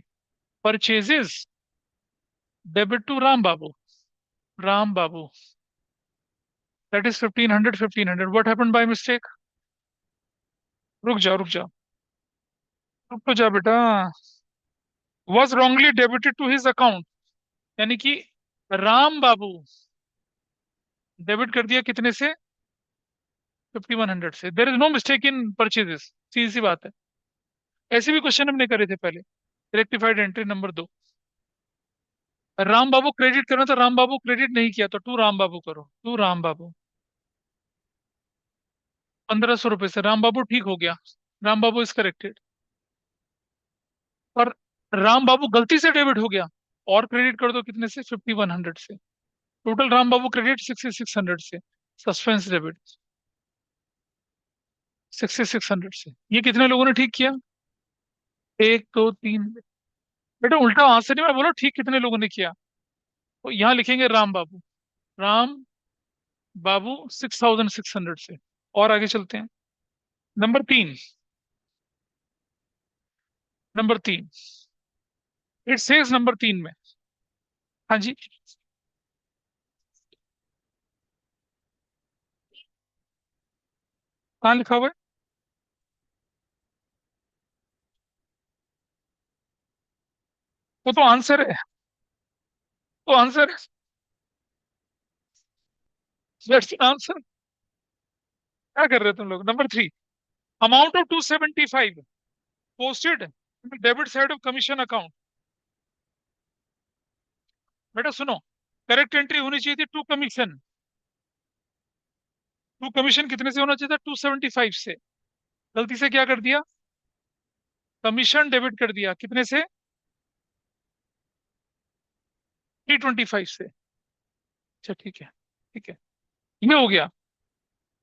purchases debit to Ram Babu. Ram Babu, that is 1500 1500। What happened by mistake? रुक जाओ रुक जाओ, रुक तो जा बेटा। Was wrongly debited to his account, यानी कि राम बाबू डेबिट कर दिया कितने से? 5100 से। There is no mistake in purchases, सीधी सी बात है। ऐसे भी क्वेश्चन हमने करे थे पहले। Rectified entry number 2, Ram Babu credit करना था, राम बाबू क्रेडिट नहीं किया, तो टू राम बाबू करो, टू राम बाबू। 1500 रुपए से राम बाबू ठीक हो गया, राम बाबू इज करेक्टेड। और राम बाबू गलती से डेबिट हो गया, और क्रेडिट कर दो कितने से? 5100 से। टोटल राम बाबू क्रेडिट 6600 से। सस्पेंस डेबिट 6600 से। ये कितने लोगों ने ठीक किया? एक दो तीन। बेटा उल्टा आंसर नहीं, मैं बोला ठीक कितने लोगों ने किया। तो यहाँ लिखेंगे राम बाबू। राम बाबू 6600 से। और आगे चलते हैं। नंबर तीन। नंबर तीन। इट सेज नंबर तीन में। हाँ जी। कहाँ लिखा हुआ है? वो तो आंसर है। तो आंसर है। That's answer. क्या कर रहे हो तुम लोग? Number three. Amount of 275 posted debit side of commission account. बेटा सुनो, करेक्ट एंट्री होनी चाहिए थी टू कमीशन। टू कमीशन कितने से होना चाहिए था? 275 से। गलती से क्या कर दिया? कमीशन डेबिट कर दिया कितने से? 325 से। अच्छा ठीक है। ठीक है। ये हो गया।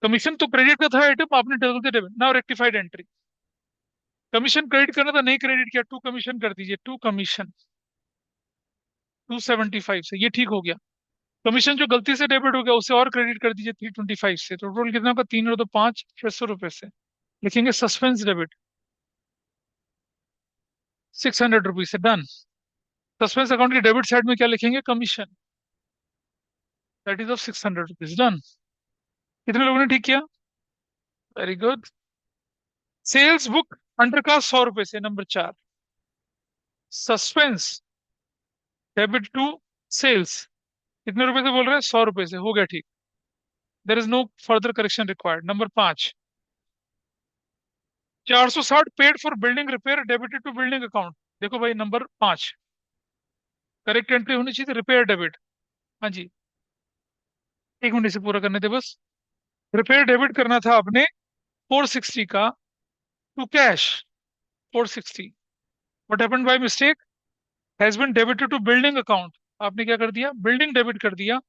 कमीशन तो क्रेडिट का था आइटम, आपने गलती debit. Now rectified entry. Commission credit करना था, नहीं क्रेडिट किया, टू कमीशन कर दीजिए। टू कमीशन 275 से, ये ठीक हो गया। कमीशन जो गलती से डेबिट हो गया उसे और क्रेडिट कर दीजिए 325 से। तो टोटल कितना होगा? तीन और दो पांच, 600 रुपए से। लिखेंगे सस्पेंस डेबिट 600 रुपीज से। डन। सस्पेंस अकाउंट के डेबिट साइड में क्या लिखेंगे? Commission that is of 600 rupees. Done. कितने लोगों ने ठीक किया? Very good. Sales book under का 100 रुपए से। नंबर चार। सस्पेंस डेबिट टू सेल्स कितने रुपए से बोल रहे हैं? 100 रुपए से। हो गया ठीक। There is no further correction required. Number पांच। 460 paid for building repair debited to building account. देखो भाई नंबर पांच। करेक्ट एंट्री होनी चाहिए रिपेयर डेबिट। हाँ जी। एक मिनट से पूरा करने दे बस। रिपेयर डेबिट करना था आपने 460 का to cash. 460 what happened by mistake? Has been debited to building account. आपने क्या कर दिया? बिल्डिंग डेबिट कर दिया।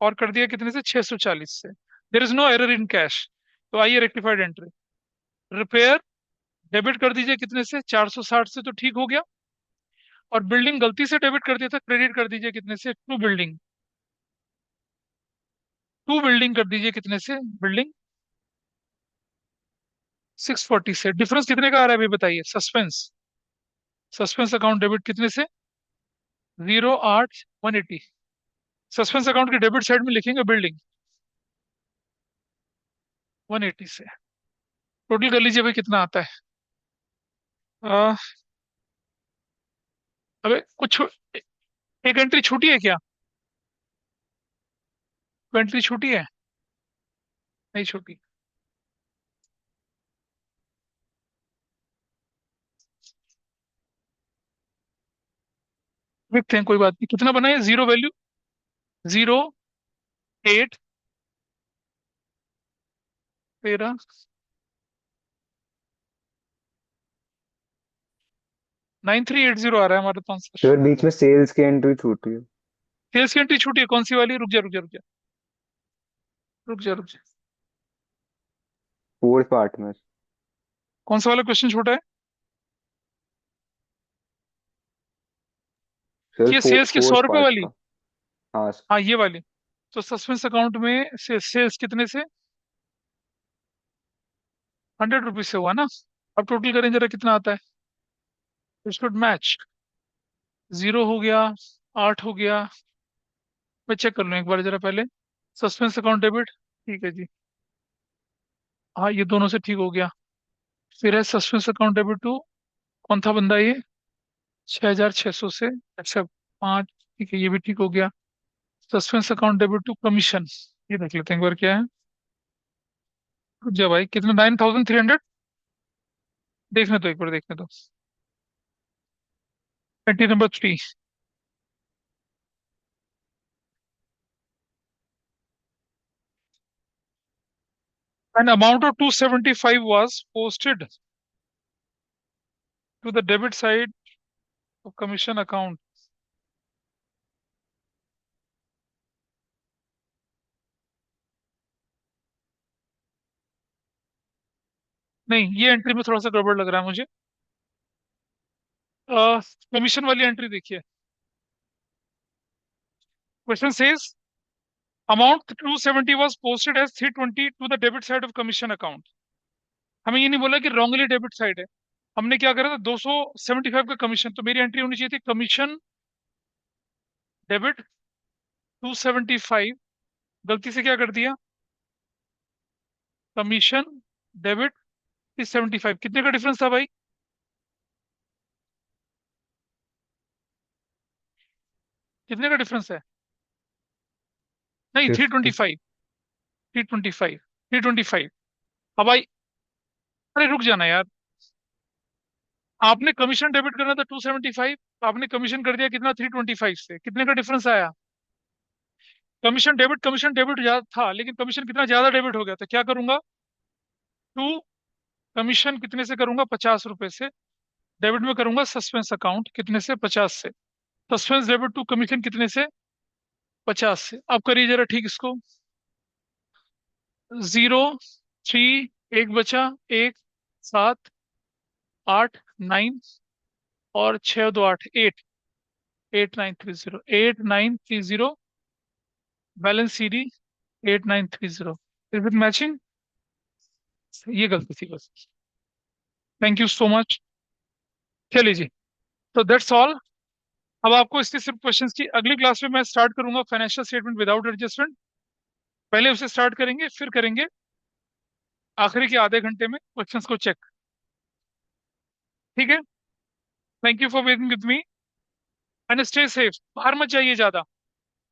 और कर दिया कितने से? 640 से। There is no error in cash. तो आइए रेक्टिफाइड एंट्री। रिपेयर डेबिट कर दीजिए कितने से? 460 से। तो ठीक हो गया। और बिल्डिंग गलती से डेबिट कर दिया था, क्रेडिट कर दीजिए कितने से? To building. टू बिल्डिंग कर दीजिए कितने से? बिल्डिंग 640 से। डिफरेंस कितने का आ रहा है अभी बताइए? सस्पेंस। सस्पेंस अकाउंट डेबिट कितने से? 08 180। सस्पेंस अकाउंट के डेबिट साइड में लिखेंगे बिल्डिंग 180 से। टोटल कर लीजिए भाई कितना आता है। आ, अबे कुछ एक एंट्री छूटी है क्या? एंट्री छूटी है? नहीं छूटी। देखते हैं, कोई बात नहीं। कितना बना है? Zero value. 08 13 9380 आ रहा है हमारे पास आंसर। सर बीच में सेल्स की एंट्री छूटी है। सेल्स की एंट्री छूटी है? कौन सी वाली? रुक जा रुक जा रुक जा। रुक जा रुक जा। फोर्थ पार्ट में। कौन सा वाला क्वेश्चन छूटा है? सर ये सेल्स की सौ फोर्थ रुपए पार्ट वाली। का। हाँ सर। हाँ ये वाली। तो सस्पेंस अकाउंट में सेल्स कितने से? 100 रुपीज से हुआ ना? अब टोटल करें जरा कितना आता है। Should match. जीरो हो गया। 8 हो गया। मैं चेक कर लूँ एक बार जरा पहले। सस्पेंस अकाउंट डेबिट ठीक है जी। हाँ ये दोनों से ठीक हो गया। फिर है सस्पेंस अकाउंट डेबिट टू। कौन था बंदा ये? 6600 से। अच्छा पाँच। ठीक है ये भी ठीक हो गया। Suspense account debit to commission. ये देख लेते हैं एक बार क्या है। रुक जा भाई, कितना? 9300। देखने दो एक बार, देखने दो। Entry number three. An amount of 275 was posted to the debit side of commission account. नहीं, ये एंट्री में थोड़ा सा गड़बड़ लग रहा है मुझे। कमीशन वाली एंट्री देखिए। Question says amount 270 was posted as 320 to the debit side of commission account। हमें ये नहीं बोला कि रॉन्गली डेबिट साइड है। हमने क्या करा था, 275 का कमीशन, तो मेरी एंट्री होनी चाहिए थी कमीशन डेबिट 275। गलती से क्या कर दिया, कमीशन डेबिट 375। कितने का डिफरेंस था भाई? कितने का डिफरेंस है? नहीं, थ्री ट्वेंटी 50। फाइव 325, 325। अब भाई, अरे रुक जाना यार। आपने कमीशन डेबिट करना था 275, आपने कमीशन कर दिया कितना, 325 से। कितने का डिफरेंस आया? कमीशन डेबिट ज्यादा था, लेकिन कमीशन कितना ज्यादा डेबिट हो गया था। क्या करूंगा, टू कमीशन कितने से करूंगा, 50 रुपए से। डेबिट में करूंगा सस्पेंस अकाउंट कितने से, 50 से। सस्पेंस डेबिट टू कमीशन कितने से, 50 से। अब करिए जरा ठीक इसको। 0, 3, एक बचा, एक, 7, 8, 9, और 6 2 8, 8, 8930, 8930। Balance CD 8930। Is it matching? ये गलती थी बस। Thank you so much. चलिए जी, तो दैट्स ऑल। अब आपको इसके सिर्फ क्वेश्चंस की अगली क्लास में मैं स्टार्ट करूंगा फाइनेंशियल स्टेटमेंट विदाउट एडजस्टमेंट। पहले उसे स्टार्ट करेंगे, फिर करेंगे आखिरी के आधे घंटे में क्वेश्चंस को चेक। ठीक है। Thank you for being with me, and stay safe. बाहर मत जाइए ज्यादा।